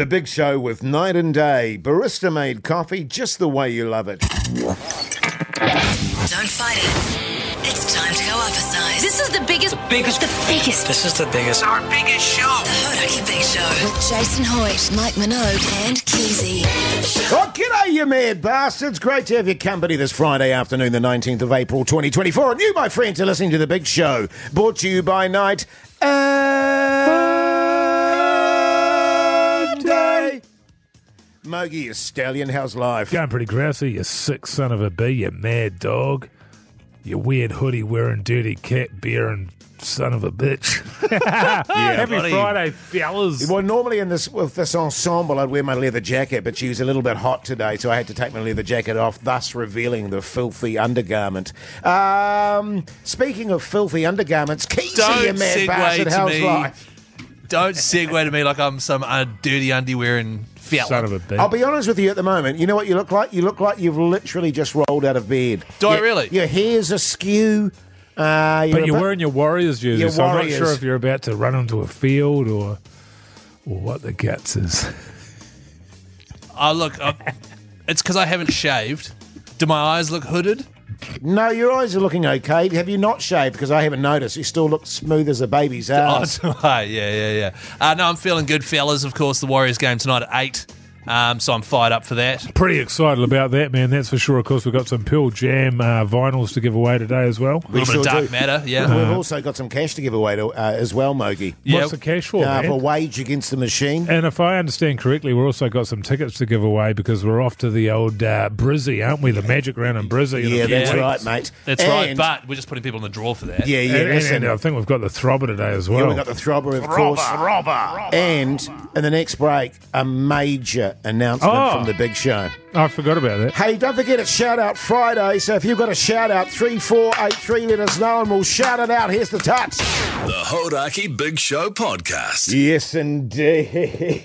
The Big Show with Night and Day. Barista-made coffee just the way you love it. Don't fight it. It's time to go up a size. This is the biggest. This is the biggest. Our biggest show. The Hodaki Big Show with Jason Hoyt, Mike Minogue and Keyzie. Oh, g'day, you mad bastards. Great to have your company this Friday afternoon, the 19th of April, 2024. And you, my friends, are listening to The Big Show, brought to you by Night and Day. Mogi, you stallion, how's life? Going pretty grousey, you sick son of a bee, you mad dog. You weird hoodie wearing dirty cat bearing son of a bitch. Happy buddy. Friday, fellas. Well, normally with this ensemble, I'd wear my leather jacket, but she was a little bit hot today, so I had to take my leather jacket off, thus revealing the filthy undergarment. Speaking of filthy undergarments, Keyzie, you mad bastard, how's life? Don't segue to me like I'm some dirty underwearing fella. Son of a bitch. I'll be honest with you at the moment. You know what you look like? You look like you've literally just rolled out of bed. Do I really? Your hair's askew. But you're wearing your Warriors jersey, Your so I'm not Warriors. sure if you're about to run onto a field or what the guts is. Oh, look, it's because I haven't shaved. Do my eyes look hooded? No, your eyes are looking okay. Have you not shaved? Because I haven't noticed. You still look smooth as a baby's ass. Oh, yeah. No, I'm feeling good, fellas. Of course, the Warriors game tonight at 8. So I'm fired up for that. Pretty excited about that, man. That's for sure. Of course, we've got some Pearl Jam vinyls to give away today as well. A little bit of dark do. matter, yeah. We've also got some cash to give away as well, Mogi. Yeah. What's the cash for, man? For Wage Against the Machine. And if I understand correctly, we've also got some tickets to give away because we're off to the old Brizzy, aren't we? The Magic Round in Brizzy. Yeah, that's weeks. right, mate. That's right, but we're just putting people in the draw for that. Yeah, listen. And I think we've got the Throbber today as well. Yeah, we've got the Throbber, of course. And in the next break, a major announcement from the Big Show. I forgot about that. Hey, don't forget it's Shout Out Friday, so if you've got a shout out, 3483, let us know and we'll shout it out. Here's the touch. The Hodaki Big Show podcast. Yes, indeed.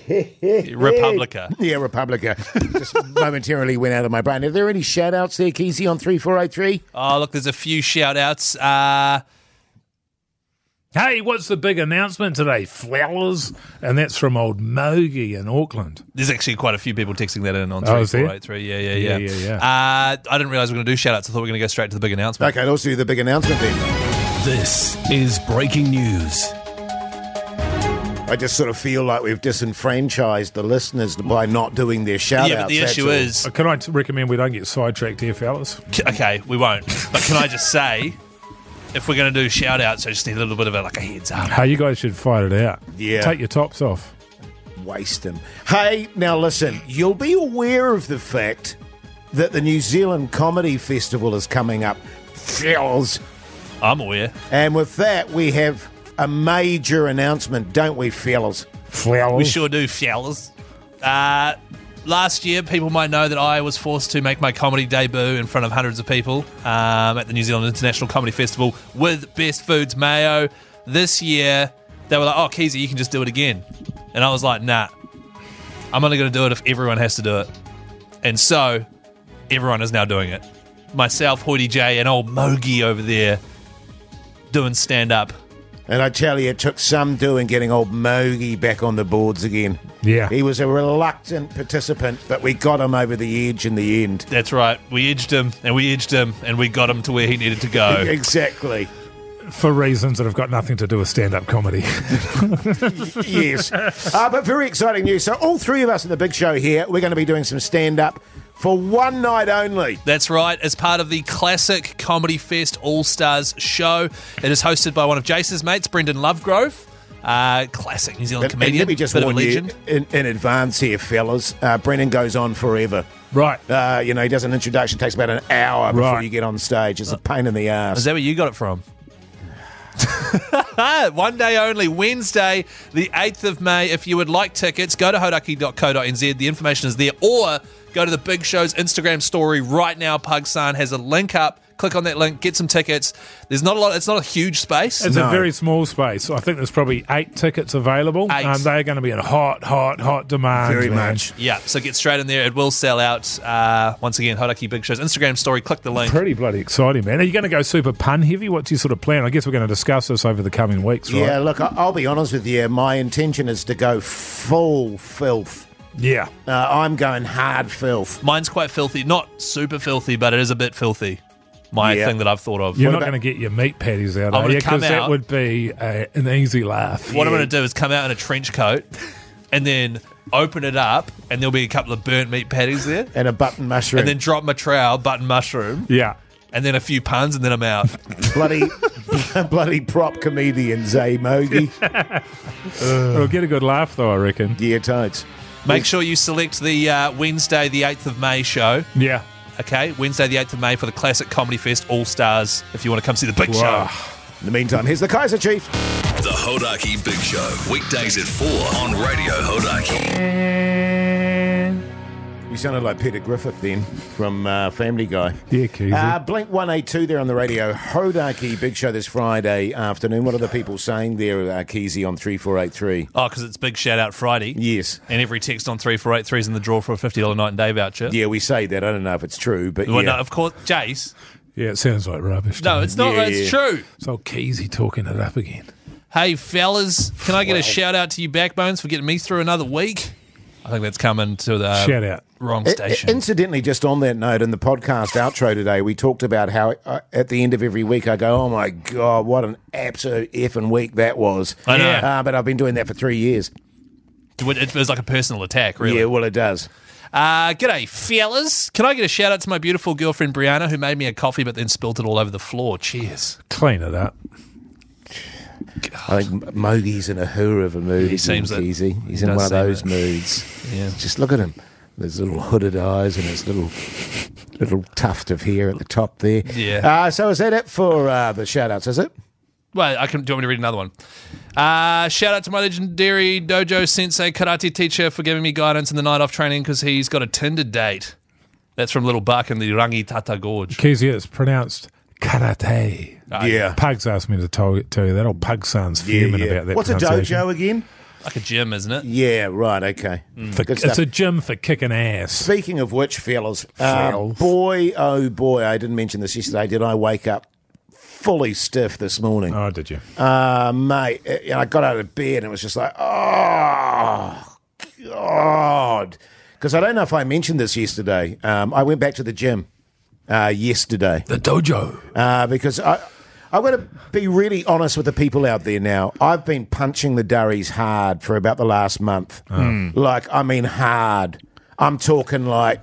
Republica. Yeah, Republica. Just momentarily went out of my brain. Are there any shout outs there, Keyzie, on 3483? Oh, look, there's a few shout-outs. Hey, what's the big announcement today, flowers? And that's from old Mogi in Auckland. There's actually quite a few people texting that in on Oh, is there? 3483. Yeah. Yeah. I didn't realise we were going to do shout-outs. I thought we were going to go straight to the big announcement. Okay, let's do the big announcement then. This is breaking news. I just sort of feel like we've disenfranchised the listeners by not doing their shout-outs. Yeah, but the issue is... Can I recommend we don't get sidetracked here, fellas? Okay, we won't. But can I just say... If we're going to do shout-outs, I just need a little bit of a heads up. Hey, you guys should fight it out. Yeah. Take your tops off. Waste them. Hey, now listen, you'll be aware of the fact that the New Zealand Comedy Festival is coming up. Fellas. I'm aware. And with that, we have a major announcement, don't we, fellas? Flowers. We sure do, fellas. Last year, people might know that I was forced to make my comedy debut in front of hundreds of people at the New Zealand International Comedy Festival with Best Foods Mayo. This year, they were like, oh, Keyzie, you can just do it again. And I was like, nah, I'm only going to do it if everyone has to do it. And so, everyone is now doing it. Myself, Hoity J, and old Mogi over there doing stand-up. And I tell you, it took some doing getting old Mogi back on the boards again. Yeah. He was a reluctant participant, but we got him over the edge in the end. That's right. We edged him, and we got him to where he needed to go. Exactly. For reasons that have got nothing to do with stand-up comedy. Yes. But very exciting news. So all three of us in the Big Show here, we're going to be doing some stand-up for one night only. That's right, as part of the Classic Comedy Fest All-Stars show. It is hosted by one of Jase's mates, Brendan Lovegrove. Classic New Zealand comedian. Let me just bit of a warn you legend. in advance here, fellas. Brendan goes on forever. Right. He does an introduction, takes about an hour before you get on stage. It's a pain in the ass. Is that where you got it from? One day only, Wednesday, the 8th of May. If you would like tickets, go to hodaki.co.nz. The information is there. Or go to the Big Show's Instagram story right now. Pugsan has a link up. Click on that link, get some tickets. There's not a lot. It's not a huge space. It's a very small space. I think there's probably 8 tickets available. 8. They're going to be in hot demand. Very man. much. Yeah, so get straight in there. It will sell out. Once again, Hodaki Big Show's Instagram story. Click the link. Pretty bloody exciting, man. Are you going to go super pun heavy? What's your sort of plan? I guess we're going to discuss this over the coming weeks, right? Yeah, look, I'll be honest with you. My intention is to go full filth. Yeah. I'm going hard filth. Mine's quite filthy. Not super filthy, but it is a bit filthy. My thing that I've thought of. You're not going to get your meat patties out, are you? Because that would be an easy laugh. What I'm going to do is come out in a trench coat and then open it up, and there'll be a couple of burnt meat patties there. And a button mushroom. And then drop my trowel, button mushroom. Yeah. And then a few puns, and then I'm out. bloody prop comedians, eh, Mogi? It'll get a good laugh, though, I reckon. Yeah, totes. Make sure you select the Wednesday, the 8th of May show. Yeah. Okay, Wednesday, the 8th of May for the Classic Comedy Fest All-Stars, if you want to come see the big show. In the meantime, here's the Kaiser Chief. The Hodaki Big Show, weekdays at 4 on Radio Hodaki. You sounded like Peter Griffith then from Family Guy. Yeah, Keyzie. Blink 182 there on the radio. Hodaki Big Show this Friday afternoon. What are the people saying there, Keyzie, on 3483? Oh, because it's Big Shout Out Friday. Yes. And every text on 3483 is in the draw for a $50 night and day voucher. Yeah, we say that. I don't know if it's true, but Well, yeah. no, of course, Jase. Yeah, it sounds like rubbish. No, to me. it's not. Yeah, It's yeah. true. It's old Keyzie talking it up again. Hey, fellas, can I get a shout out to you backbones for getting me through another week? I think that's coming to the Shout out. wrong station. Incidentally, just on that note, in the podcast outro today, we talked about how at the end of every week I go, oh my God, what an absolute effing week that was. I know. But I've been doing that for 3 years. It was like a personal attack, really. Yeah, well, it does. G'day, fellas. Can I get a shout out to my beautiful girlfriend, Brianna, who made me a coffee but then spilt it all over the floor? Cheers. Clean it up. I think Mogi's in a hoo of a mood. He seems it. Easy. He's in does one of seem those it. moods. Yeah. Just look at him. There's little hooded eyes and his little tuft of hair at the top there. Yeah. So is that it for the shout-outs, is it? Well, do you want me to read another one? Shout out to my legendary dojo sensei karate teacher for giving me guidance in the night off training because he's got a Tinder date. That's from Little Buck in the Rangi Tata Gorge. Keyzie, it's pronounced karate. Yeah. Pugs asked me to tell you that. Old Pug son's fuming about that What's a pronunciation. dojo again? Like a gym, isn't it? Yeah, right, okay. Good It's stuff. a gym for kicking ass. Speaking of which, fellas, Fellas. boy, oh boy, I didn't mention this yesterday. Did I wake up fully stiff this morning? Oh, did you? Mate, I got out of bed and it was just like, oh, God. Because I don't know if I mentioned this yesterday. I went back to the gym yesterday. The dojo. Because I've got to be really honest with the people out there now. I've been punching the durries hard for about the last month. Like, I mean hard. I'm talking like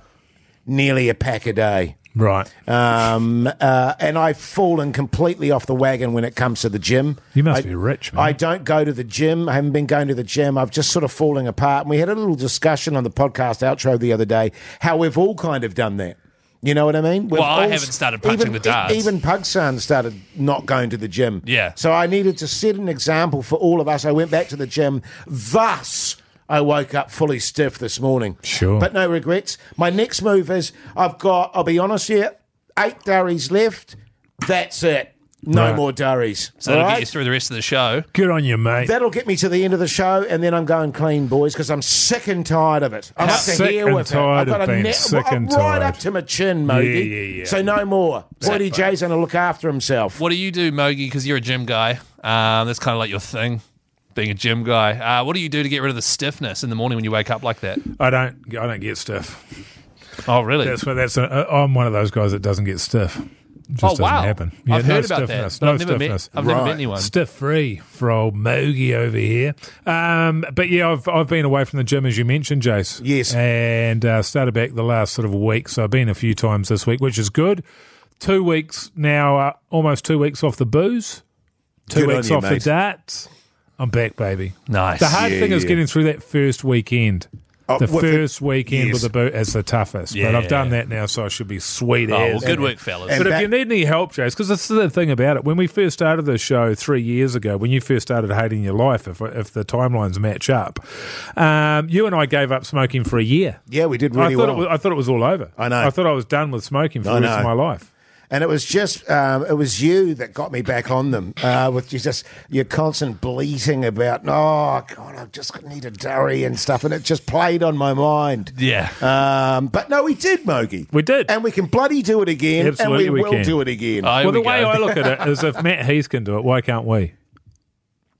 nearly a pack a day. Right. And I've fallen completely off the wagon when it comes to the gym. You must be rich, man. I don't go to the gym. I haven't been going to the gym. I've just sort of falling apart. And we had a little discussion on the podcast outro the other day how we've all kind of done that. You know what I mean? Well, I haven't started punching the darts. Even Pugson started not going to the gym. Yeah. So I needed to set an example for all of us. I went back to the gym. Thus, I woke up fully stiff this morning. Sure. But no regrets. My next move is I'll be honest here, 8 durries left. That's it. No Right. more durries. So that'll All get right? you through the rest of the show. Good on you, mate. That'll get me to the end of the show, and then I'm going clean, boys, because I'm sick and tired of it. I'm up to Sick here and with it. tired I've got of a being sick and right tired. up to my chin, Mogi. Yeah. So no more. Boydie Jay's going to look after himself. What do you do, Mogi, because you're a gym guy? That's kind of like your thing, being a gym guy. What do you do to get rid of the stiffness in the morning when you wake up like that? I don't get stiff. Oh, really? I'm one of those guys that doesn't get stiff. It just wow. doesn't happen. I've no heard about stiffness. that. But No I've never stiffness. met anyone. Stiff free for old Mogi over here. But yeah, I've been away from the gym, as you mentioned, Jase. Yes. And started back the last sort of week. So I've been a few times this week, which is good. 2 weeks now, almost 2 weeks off the booze. 2 Good on weeks you, off the mate. darts. I'm back, baby. Nice. The hard thing is getting through that first weekend. The with first weekend yes. with the boot is the toughest. Yeah. But I've done that now, so I should be sweet Oh, well, as. good work, fellas. and But if back- you need any help, Jase, because that's the thing about it. When we first started the show 3 years ago, when you first started hating your life, if the timelines match up, you and I gave up smoking for a year. Yeah, we did really well. I thought it was all over. I know. I thought I was done with smoking for the rest of my life. And it was just, it was you that got me back on them with your constant bleating about, oh, God, I just need a durry and stuff. And it just played on my mind. Yeah. But no, we did, Mogi. We did. And we can bloody do it again. Absolutely, and we will can. do it again. Well, the way I look at it is if Matt Heath can do it, why can't we?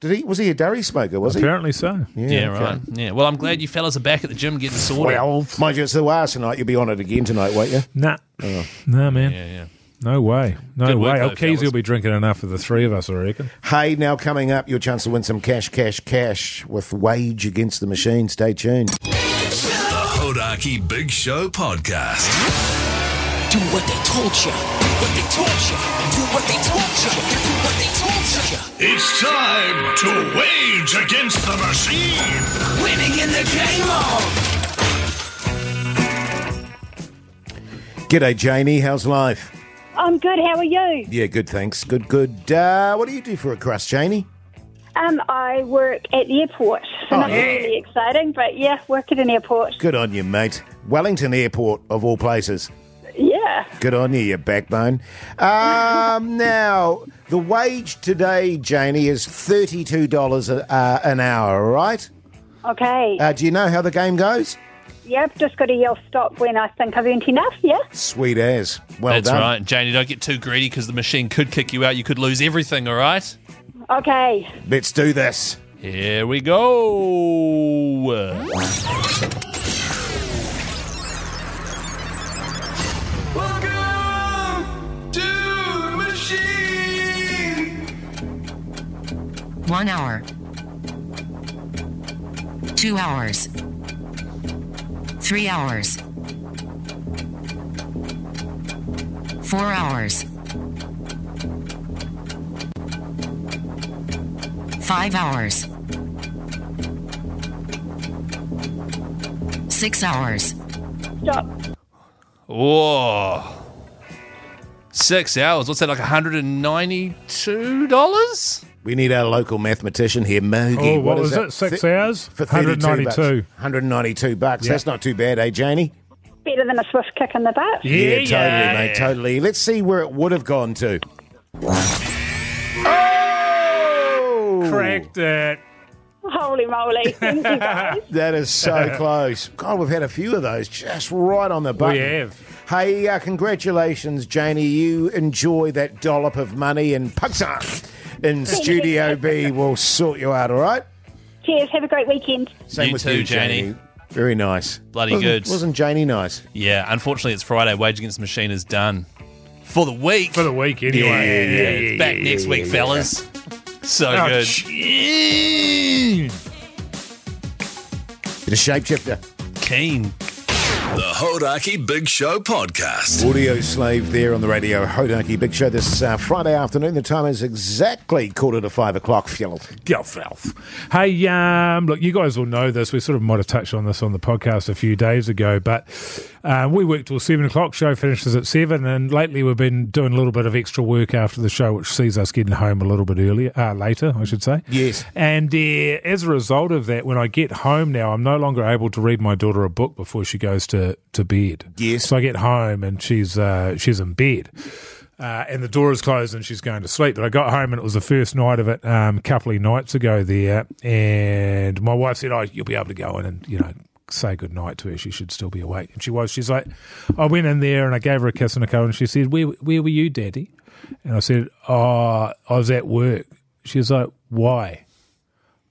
Was he a durry smoker, was Apparently so. Yeah, right. Yeah. Well, I'm glad you fellas are back at the gym getting sorted. Well, mind you, it's the last tonight. You'll be on it again tonight, won't you? Nah. Nah, man. Yeah. No way. No Good way. work, though, Keyzie fellas. will be drinking enough for the three of us, I reckon. Hey, now coming up, your chance to win some cash with Wage Against the Machine. Stay tuned. The Hodaki Big Show podcast. Do what they told you. What they told you. Do what they told you. Do what they told you. It's time to wage against the machine. Winning in the game of. G'day, Janie. How's life? I'm good. How are you? Yeah, good, thanks. Good. What do you do for a crust, Janie? I work at the airport. So nothing really exciting, but yeah, work at an airport. Good on you, mate. Wellington Airport, of all places. Yeah. Good on you backbone. Now, the wage today, Janie, is $32 an hour, all right? Okay. Do you know how the game goes? Yep, just got to yell stop when I think I've earned enough, yeah? Sweet as. Well That's done. right. Janie, don't get too greedy because the machine could kick you out. You could lose everything, all right? Okay. Let's do this. Here we go. Welcome to the machine. 1 hour. 2 hours. 3 hours. 4 hours. 5 hours. 6 hours. Stop. Whoa. 6 hours. What's that, like $192? We need our local mathematician here, Mogi. Oh, what was is it? 6 hours? For 32 bucks. 192. $192. Yeah. That's not too bad, eh, Janie? Better than a swift kick in the butt. Totally, mate, totally. Let's see where it would have gone to. Oh! Cracked it. Holy moly. Thank you, guys. That is so close. God, we've had a few of those just right on the button. We have. Hey, congratulations, Janie. You enjoy that dollop of money, and Puxar in Studio B will sort you out, all right? Cheers. Have a great weekend. Same You with too, you, Janie. Very nice. Bloody good. Wasn't Janie nice? Yeah, unfortunately, it's Friday. Wage Against the Machine is done. For the week. For the week, anyway. Yeah, it's back next week, fellas. So Oh, good. Bit of shapeshifter. Keen. The Hodaki Big Show podcast. Audio slave there on the radio. Hodaki Big Show this Friday afternoon. The time is exactly 5:15, Phil. Hey, look, you guys all know this. We sort of might have touched on this on the podcast a few days ago, but we work till 7 o'clock. Show finishes at 7, and lately we've been doing a little bit of extra work after the show, which sees us getting home a little bit later, I should say. Yes. And as a result of that, when I get home now, I'm no longer able to read my daughter a book before she goes to bed. Yes. So I get home and she's in bed. And the door is closed and she's going to sleep. But I got home and it was the first night of it a couple of nights ago there. And my wife said, you'll be able to go in and, say good night to her. She should still be awake. And she was. She's like, I went in there and I gave her a kiss and a cuddle and she said, where were you, Daddy? And I said, I was at work. She was like, why?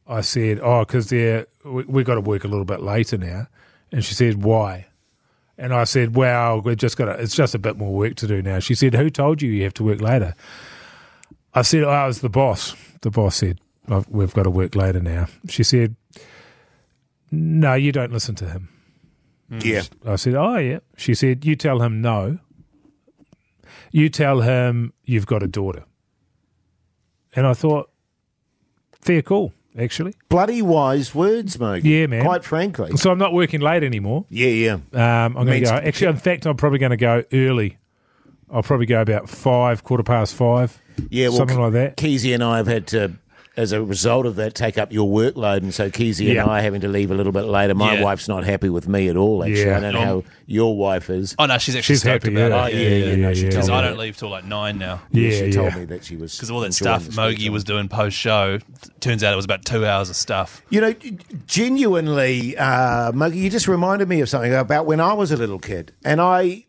I said, because we got to work a little bit later now. And she said, why? And I said, well, it's just a bit more work to do now. She said, who told you have to work later? I said, I was the boss. The boss said, we've got to work later now. She said, no, you don't listen to him. Yeah. I said, oh, yeah. She said, you tell him no. You tell him you've got a daughter. And I thought, fair call, actually. Bloody wise words, mate. Yeah, man. Quite frankly. So I'm not working late anymore. Yeah. I'm going to go. Actually, in fact, I'm probably going to go early. I'll probably go about 5, 5:15. Yeah, well, something like that. Keyzie and I have had to as a result of that, take up your workload, and so Keyzie and I are having to leave a little bit later. My wife's not happy with me at all, actually. Yeah. I don't know how your wife is. Oh, no, she's actually stoked happy, about Oh, it. no, she told Because me I that. don't leave till like 9 now. She told me that she was Because all that enjoying stuff the Mogi speech. was doing post-show, turns out it was about 2 hours of stuff. You know, genuinely, Mogi, you just reminded me of something about when I was a little kid, and I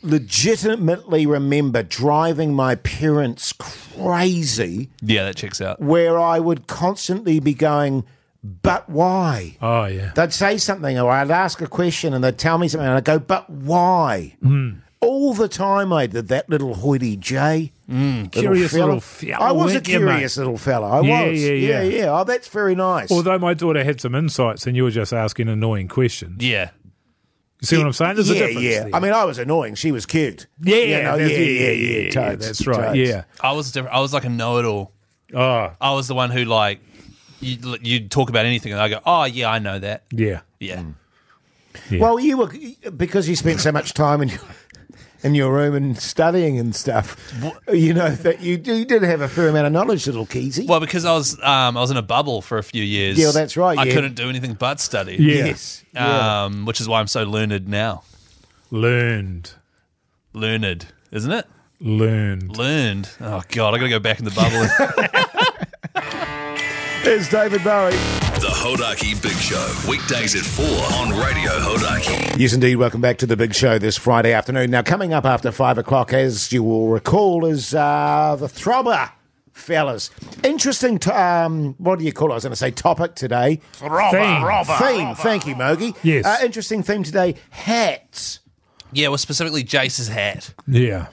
legitimately remember driving my parents crazy, Yeah, that checks out. where I would constantly be going, but why? Oh, yeah. They'd say something, or I'd ask a question, and they'd tell me something, and I'd go, but why? All the time I did that, little hoity J. Curious little fella, I was a weren't you, mate? curious little fella. I Yeah, was. yeah. Oh, that's very nice. Although my daughter had some insights and you were just asking annoying questions. Yeah. You see what I'm saying? There's a difference there. I mean, I was annoying. She was cute. Yeah, Yeah, totes, that's right. totes. Yeah. I was different. I was like a know-it-all. Oh, I was the one who, like, you'd talk about anything and I go, oh, yeah, I know that. yeah. Yeah. Yeah. Well, you were, because you spent so much time in your room and studying and stuff. You know that you did have a fair amount of knowledge, little Keyzie. Well, because I was in a bubble for a few years. Yeah, that's right, I yeah. couldn't do anything but study. Yeah. Yes. Yeah. Which is why I'm so learned now. Learned. Learned, isn't it? Learned. Learned. Oh, God, I got to go back in the bubble. There's David Bowie. The Hodaki Big Show. Weekdays at 4 on Radio Hodaki. Yes, indeed. Welcome back to the big show this Friday afternoon. Now, coming up after 5 o'clock, as you will recall, is the Throbber, fellas. Interesting, what do you call it? I was going to say topic today. Theme. Thank you, Mogi. Yes. Interesting theme today, hats. Yeah, well, specifically Jase's hat. Yeah.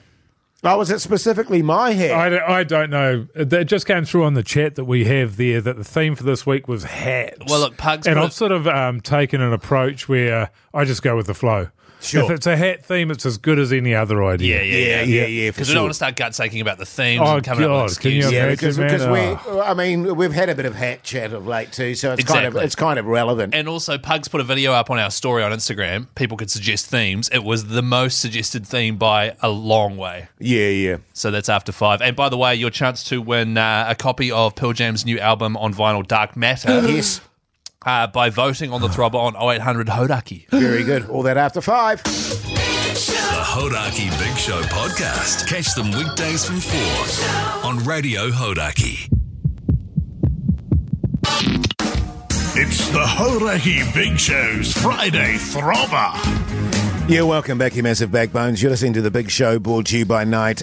Oh, was it specifically my hat? I don't know. That just came through on the chat that we have there that the theme for this week was hats. Well, look, Pugs and put I've sort of taken an approach where I just go with the flow. Sure. If it's a hat theme, it's as good as any other idea. Yeah, for Because we sure. don't want to start gut-saking about the themes Oh, and coming up God, with can you excuses. Yeah, imagine, because man? we've had a bit of hat chat of late too, so it's Exactly. kind of relevant. And also, Pugs put a video up on our story on Instagram. People could suggest themes. It was the most suggested theme by a long way. Yeah. So that's after 5. And by the way, your chance to win a copy of Pearl Jam's new album on vinyl, Dark Matter. Yes, By voting on the Throbber on 0800 Hodaki. very good. All that after 5. The Hodaki Big Show podcast. Catch them weekdays from 4 on Radio Hodaki. It's the Hodaki Big Show's Friday Throbber. Yeah, welcome back, you massive backbones. You're listening to the big show brought to you by Night.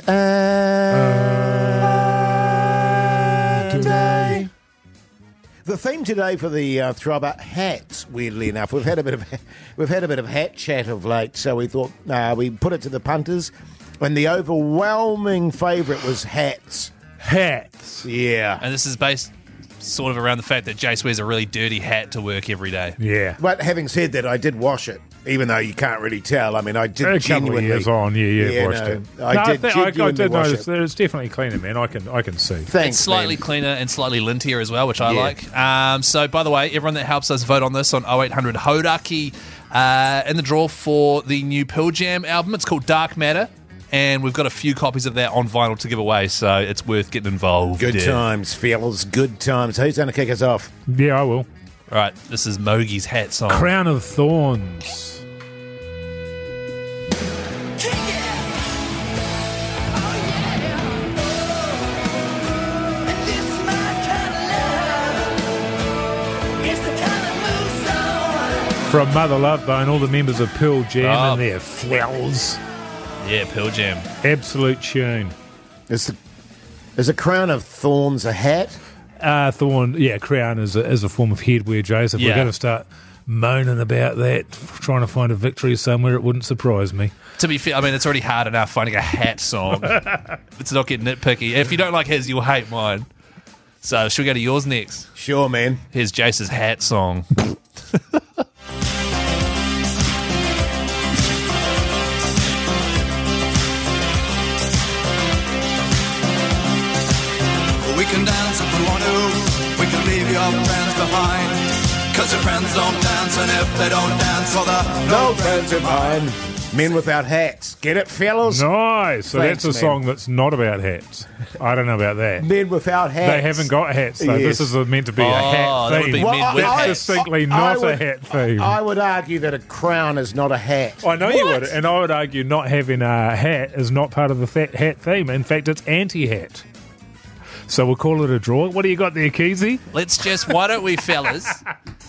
Today. The theme today for the Throbber, hats. Weirdly enough, we've had a bit of hat chat of late, so we thought we put it to the punters, and the overwhelming favourite was hats. Hats. Yeah, And this is based sort of around the fact that Jase wears a really dirty hat to work every day. Yeah. but having said that, I did wash it, even though you can't really tell. I mean, I did A couple of genuinely. years on, Yeah, washed no, it. I did I genuinely did wash notice it. that it's definitely cleaner, man. I can see. Thanks, It's slightly man. cleaner and slightly lintier as well, which I Yeah. like. So, by the way, everyone that helps us vote on this on 0800 Hodaki in the draw for the new Pearl Jam album. It's called Dark Matter, and we've got a few copies of that on vinyl to give away, so it's worth getting involved. Good Yeah. times, fellas. Good times. Who's going to kick us off? Yeah, I will. All right, this is Mogi's hat song. Crown of Thorns. From Mother Love Bone, all the members of Pearl Jam Oh. and their flowers. Yeah, Pearl Jam. Absolute tune. Is a crown of thorns a hat? Thorn, crown is a form of headwear, Jase. If Yeah. we're going to start moaning about that, trying to find a victory somewhere, it wouldn't surprise me. To be fair, I mean, it's already hard enough finding a hat song. It's not getting nitpicky. If you don't like his, you'll hate mine. So, should we go to yours next? Sure, man. Here's Jase's hat song. We can dance if we want to. We can leave your friends behind. Cause your friends don't dance, and if they don't dance, well, they're No friends of mine. Men Without Hats. Get it, fellas? Nice. So Thanks, that's a man. song that's not about hats. I don't know about that. Men Without Hats. They haven't got hats, though. Yes. This is meant to be a hat that would theme. be men with That's hats. distinctly not a hat theme. I would argue that a crown is not a hat. I know you would, and I would argue not having a hat is not part of the hat theme. In fact, it's anti-hat. So we'll call it a draw. What do you got there, Keyzie? Let's just, why don't we, fellas,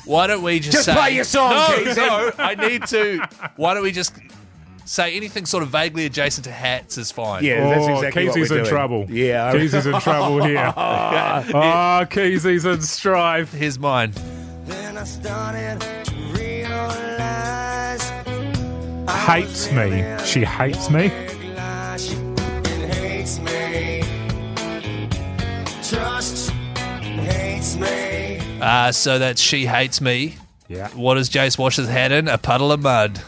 why don't we just say... play your song, Keyzie. No, I need to... Why don't we just say anything sort of vaguely adjacent to hats is fine. Yeah, that's exactly what we're Keysie's in doing. trouble. Yeah. Keysie's in trouble here. Keyzie's in strife. Here's mine. Then I started to realize Hates me. She hates me. it hates me. Trust hates me. So that's She Hates Me. Yeah. What does Jase wash his hat in? A puddle of mud.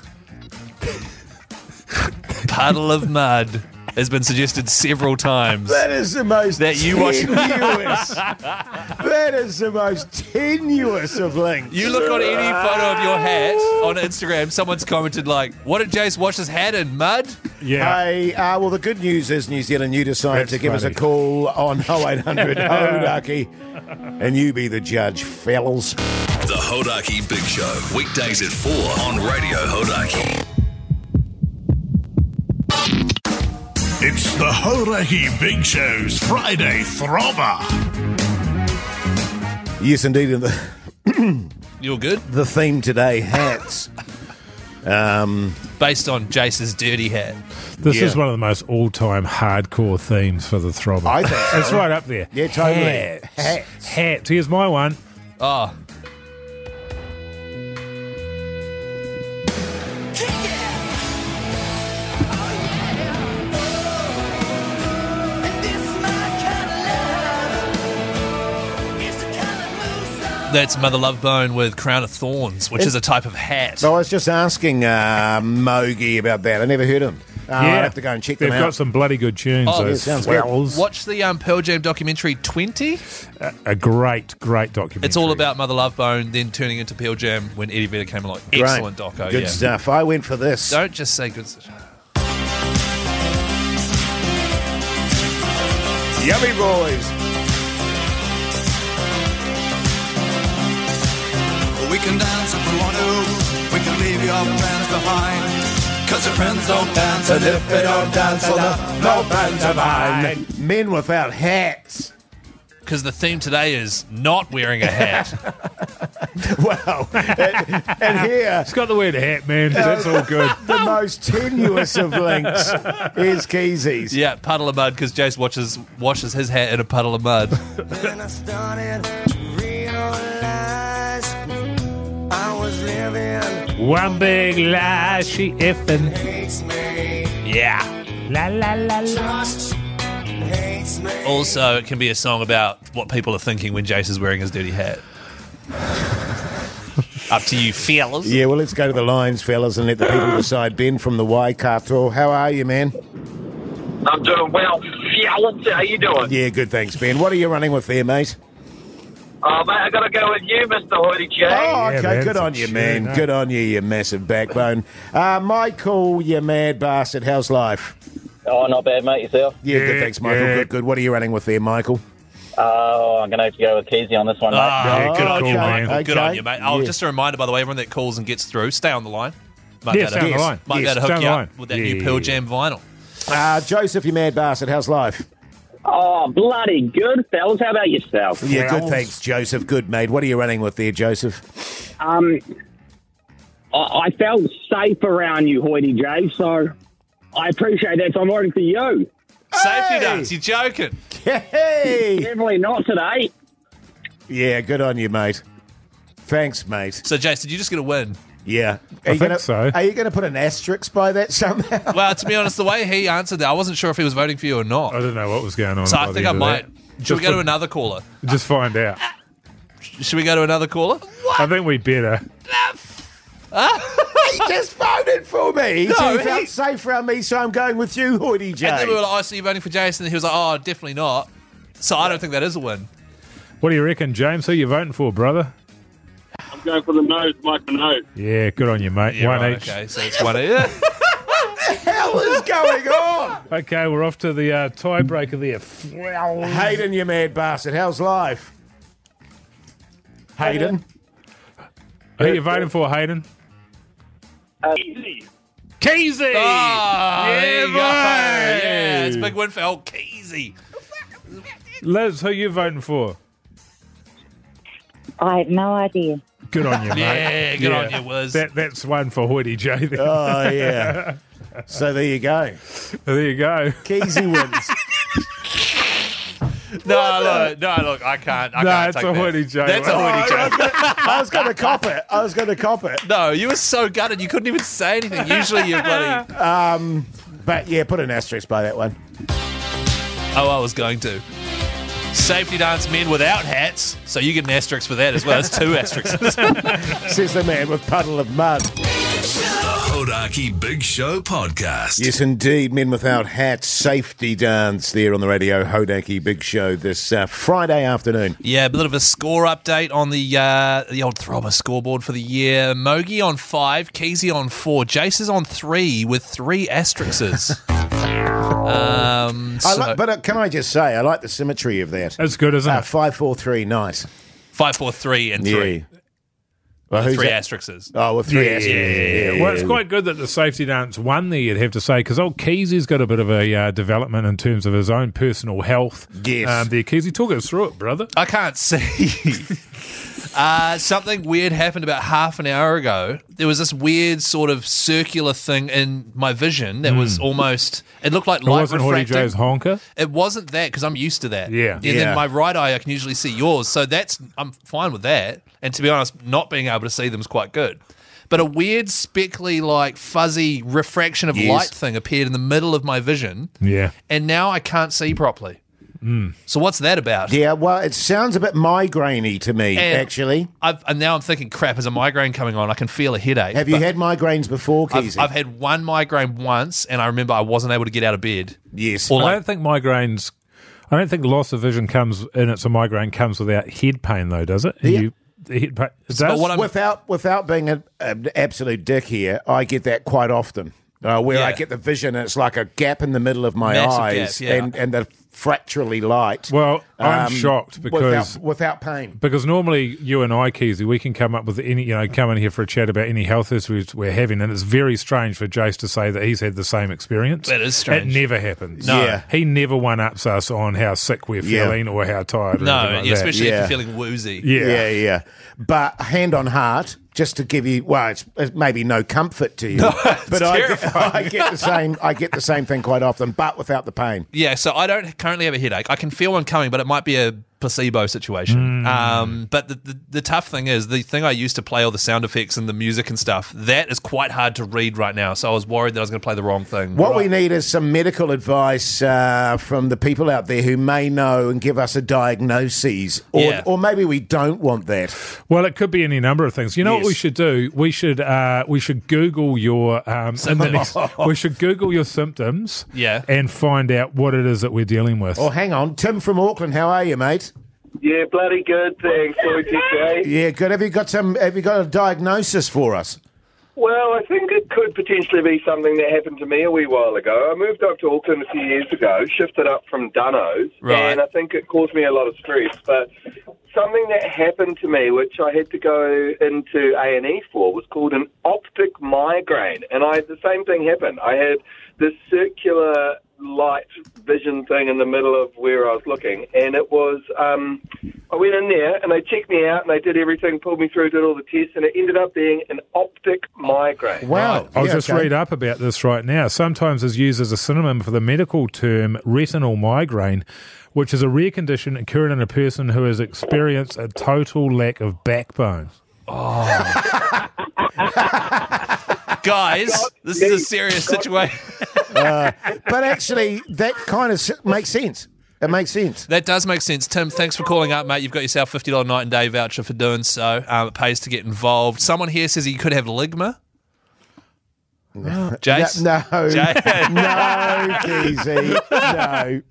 Puddle of mud has been suggested several times. That is the most That you watch- tenuous. That is the most tenuous of links. You look on any photo of your hat on Instagram, someone's commented like, what did Jase wash his hat in? Mud? Yeah. Hey, well, the good news is, New Zealand, you decided That's to give us a funny. call on 0800 Hodaki, and you be the judge, fellas. The Hodaki Big Show. Weekdays at 4 on Radio Hodaki. It's the Hodaki Big Show's Friday Throbber. Yes, indeed. And You're good? the theme today, hats. Based on Jase's dirty hat. This Yeah. is one of the most all-time hardcore themes for the Throbber. I think so. It's right up there. Yeah, totally. Hats. Hats. Here's my one. Oh, that's Mother Love Bone with Crown of Thorns, which is a type of hat. I was just asking Mogi about that. I never heard him. I'll have to go and check them They've out. got some bloody good tunes. Oh, those yeah, sounds good. swells. Watch the Pearl Jam documentary 20. A great documentary. It's all about Mother Love Bone then turning into Pearl Jam when Eddie Vedder came along. Great. Excellent doco, Good yeah. stuff. I went for this. Don't just say good stuff. Yummy boys. We can dance if we want to. We can leave your friends behind. Cause your friends don't dance, and if they don't dance, well, no friends of mine. Men Without Hats. Because the theme today is not wearing a hat. Well, and here, It's got the word hat, man. That's all good. the most tenuous of links is Keyzie's. Yeah, puddle of mud because Jase washes his hat in a puddle of mud. Then I started to realize I was living One big lie, she effing. hates me. Yeah. La la la la. Trust hates me. Also, it can be a song about what people are thinking when Jase is wearing his dirty hat. Up to you, fellas. Yeah, well, let's go to the lines, fellas, and let the people decide. Ben from the Waikato. How are you, man? I'm doing well. Fellas, how you doing? Yeah, good, thanks, Ben. What are you running with there, mate? Mate, I got to go with you, Mr. Hoodie J. Oh, Yeah, okay, man, good it's a on you, tune, man. eh? Good on you, you massive backbone. Michael, you mad bastard. How's life? Oh, not bad, mate. Yourself? Yeah, good, Yeah, thanks, Michael. yeah. Good. What are you running with there, Michael? I'm going to have to go with Keyzie on this one, mate. Yeah, good Oh, call, okay. man. Michael, good Okay. on you, mate. Oh, Yeah. just a reminder, by the way, everyone that calls and gets through, stay on the line. Might Yes, be able to- down the line. Might be Yes, able to down hook you the up line. with that Yeah. new Pearl Jam vinyl. Joseph, you mad bastard. How's life? Oh, bloody good, fellas. How about yourself? Yeah, good, Well. thanks, Joseph. Good, mate. What are you running with there, Joseph? I felt safe around you, Hoity J, so I appreciate that. So I'm voting for you. Safety Hey! dance, you're joking. Hey! Definitely not today. Yeah, good on you, mate. Thanks, mate. So, Jase, did you just get a win? Yeah. I think so. Are you going to put an asterisk by that somehow? Well, to be honest, the way he answered that, I wasn't sure if he was voting for you or I not. don't know what was going on. So by I the think I end of might. that. Should we go to another caller? Just find out. Should we go to another caller? I think we better. He just voted for me. No, So he he- felt safe around me, so I'm going with you, Hoity J. And then we were like, oh, so you're voting for Jason? And he was like, oh, definitely not. So I don't think that is a win. What do you reckon, James? Who you voting for, brother? I'm going for the nose, Mike the nose. Yeah, good on you, mate. Yeah, One right, each. okay, so it's one each. hell is going on? Okay, we're off to the tiebreaker there. Hayden, you mad bastard. How's life? Hayden? Who are you voting for, Hayden? Keyzie. Keyzie! Oh, there you go. boy! Yeah, it's a big win for old Keyzie. Liz, who are you voting for? I have no idea. Good on you, mate. Yeah, good on you, Wiz. That's one for Hoity J. There. Oh, yeah. So there you go. There you go. Keyzie wins. No, look, I can't No, take it's a that. Hoity J. That's a Hoity J. I was going to cop it. No, you were so gutted. You couldn't even say anything. Usually you're bloody... But yeah, put an asterisk by that one. Oh, I was going to. Safety dance men without hats, so you get an asterisk for that as well. That's 2 asterisks. Says the man with puddle of mud. The Hodaki Big Show podcast. Yes, indeed. Men Without Hats, safety dance there on the radio. Hodaki Big Show this Friday afternoon. Yeah, a bit of a score update on the old Throbber scoreboard for the year. Mogi on 5, Keyzie on 4, Jase is on 3 with 3 asterisks. But can I just say, I like the symmetry of that. That's good, isn't it? 5, 4, 3, nice. 5, 4, 3, and 3. Yeah. Well, With who's 3 that? asterisks. Oh, with 3 asterisks. Well, it's quite good that the safety dance won there, you'd have to say, because old Keyzie's got a bit of a development in terms of his own personal health. Yes. There, Keyzie, talk us through it, brother. I can't see. Something weird happened about half an hour ago. There was this weird sort of circular thing in my vision that was almost... It looked like It light wasn't Hoity refracting. J's honker? It wasn't that, because I'm used to that. Yeah. And Yeah. then my right eye, I can usually see yours. So I'm fine with that. And to be honest, not being able to see them is quite good. But a weird, speckly, like fuzzy refraction of light thing appeared in the middle of my vision. Yeah. And now I can't see properly. So what's that about? Yeah, well, it sounds a bit migraine-y to me, And actually. And now I'm thinking, crap, is a migraine coming on? I can feel a headache. Have you had migraines before, Keyzie? I've had one migraine once, and I remember I wasn't able to get out of bed. Yes. Or I like, don't think migraines... I don't think loss of vision comes, and it's a migraine, comes without head pain, though, does it? Yeah. The head pain, it But does? what I'm- Without being an absolute dick here, I get that quite often. Where I Yeah. get the vision, and it's like a gap in the middle of my Massive eyes, gap, yeah. and they're fracturally light. Well, I'm shocked because... without pain. Because normally you and I, Keyzie, we can come up with come in here for a chat about any health issues we're having, and it's very strange for Jase to say that he's had the same experience. That is strange. It never happens. No. Yeah. He never one-ups us on how sick we're feeling or how tired or no, anything like yeah, that. especially if Yeah. you're feeling woozy. Yeah. But hand on heart, just to give you, well, it's maybe no comfort to you, but I get the same. I get the same thing quite often, but without the pain. Yeah, so I don't currently have a headache. I can feel one coming, but it might be a placebo situation. But the tough thing is, the thing I used to play all the sound effects and the music and stuff, that is quite hard to read right now. So I was worried that I was going to play the wrong thing. What we need is some medical advice from the people out there who may know and give us a diagnosis, or maybe we don't want that. Well, it could be any number of things. You know what we should do? We should Google your we should Google your symptoms, and find out what it is that we're dealing with. Oh, hang on, Tim from Auckland, how are you, mate? Yeah, bloody good, thanks, OTJ. Yeah, good. Have you got a diagnosis for us? Well, I think it could potentially be something that happened to me a wee while ago. I moved up to Auckland a few years ago, shifted up from Dunno's, and I think it caused me a lot of stress. But something that happened to me, which I had to go into A&E for, was called an optic migraine. And the same thing happened. I had this circular light vision thing in the middle of where I was looking, and it was I went in there and they checked me out and they did everything, pulled me through, did all the tests, and it ended up being an optic migraine. Wow. I'll just read up about this right now. Sometimes is used as a synonym for the medical term retinal migraine, which is a rare condition occurring in a person who has experienced a total lack of backbone. Guys, this is a serious situation. But actually, that kind of makes sense. It makes sense. That does make sense. Tim, thanks for calling up, mate. You've got yourself $50 night and day voucher for doing so. It pays to get involved. Someone here says you could have ligma. No. Jase? No. Jase? No, Keyzie. No.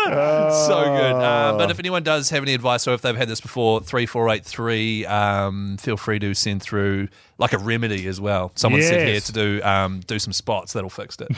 So good. But if anyone does have any advice or if they've had this before, 3483, feel free to send through like a remedy as well. Someone said here to do some spots. That'll fix it.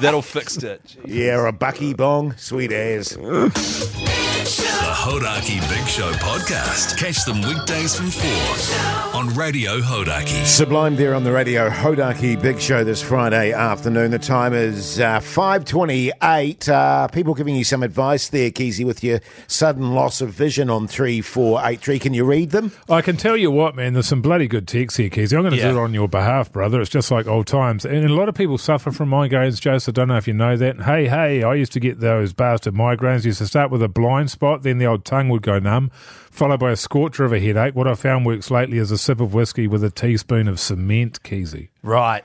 That'll fix it. Jesus. Yeah, or a Bucky Bong. Sweet as. The Hodaki Big Show podcast. Catch them weekdays from 4 on Radio Hodaki. Sublime there on the Radio Hodaki Big Show this Friday afternoon. The time is 5:28. People giving you some advice there, Keyzie, with your sudden loss of vision on 3483. Can you read them? I can tell you what, man, there's some bloody good texts here, Keyzie. I'm going to do it on your behalf, brother. It's just like old times. And a lot of people suffer from migraines, Jase. I don't know if you know that. Hey, I used to get those bastard migraines. Used to start with a blind spot, then the old tongue would go numb, followed by a scorcher of a headache. What I found works lately is a sip of whiskey with a teaspoon of cement, Keyzie. Right.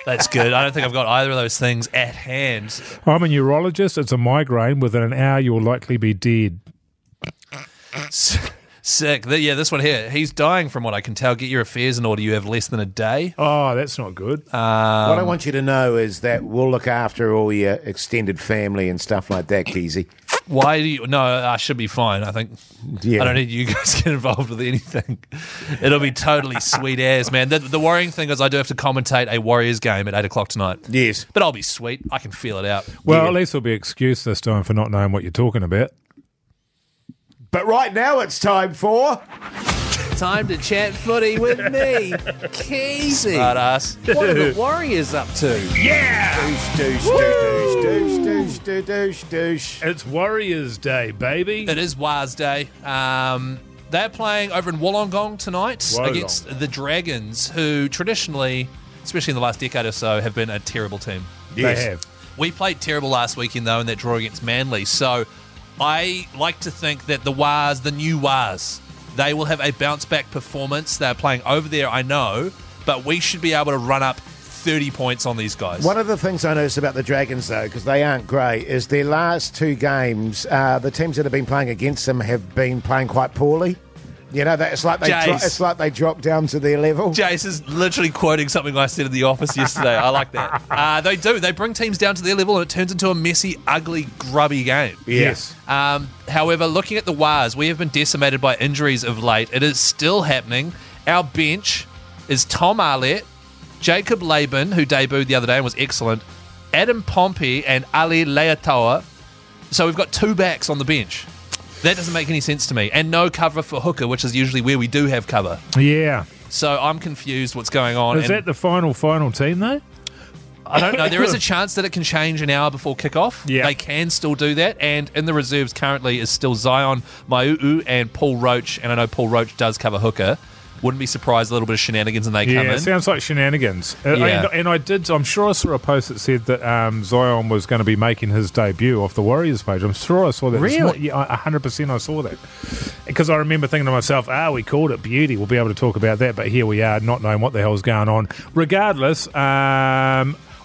That's good. I don't think I've got either of those things at hand. I'm a neurologist. It's a migraine. Within an hour, you'll likely be dead. Sick. This one here. He's dying from what I can tell. Get your affairs in order. You have less than a day. Oh, that's not good. What I want you to know is that we'll look after all your extended family and stuff like that, Keyzie. Why do you... No, I should be fine, I think. Yeah. I don't need you guys to get involved with anything. It'll be totally sweet as, man. The worrying thing is I do have to commentate a Warriors game at 8 o'clock tonight. Yes. But I'll be sweet. I can feel it out. Well, at least there'll be excuse this time for not knowing what you're talking about. But right now it's time for... Time to chat footy with me, Keyzie. Smart ass. What are the Warriors up to? Yeah! Douche. It's Warriors Day, baby. It is Wars Day. They're playing over in Wollongong tonight against the Dragons, who traditionally, especially in the last decade or so, have been a terrible team. Yes. They have. We played terrible last weekend, though, in that draw against Manly. So I like to think that the new Wars, they will have a bounce-back performance. They're playing over there, I know, but we should be able to run up 30 points on these guys. One of the things I noticed about the Dragons, though, because they aren't great, is their last two games, the teams that have been playing against them have been playing quite poorly. You know, it's like they dropped down to their level. Jase is literally quoting something I said in the office yesterday. I like that. They do. They bring teams down to their level and it turns into a messy, ugly, grubby game. Yes. However, looking at the Wars, we have been decimated by injuries of late. It is still happening. Our bench is Tom Arlett, Jacob Laban, who debuted the other day and was excellent, Adam Pompey and Ali Leatoa. So we've got two backs on the bench. That doesn't make any sense to me. And no cover for hooker, which is usually where we do have cover. Yeah. So I'm confused what's going on. Is that the final team, though? I don't know. There is a chance that it can change an hour before kickoff. Yeah. They can still do that. And in the reserves currently is still Zion Maiu'u and Paul Roach. And I know Paul Roach does cover hooker. Wouldn't be surprised a little bit of shenanigans and they come in. Yeah, it sounds like shenanigans. I'm sure I saw a post that said that Zion was going to be making his debut off the Warriors page. I'm sure I saw that. Really? Yeah, 100% I saw that. Because I remember thinking to myself, we called it beauty. We'll be able to talk about that. But here we are, not knowing what the hell's going on. Regardless,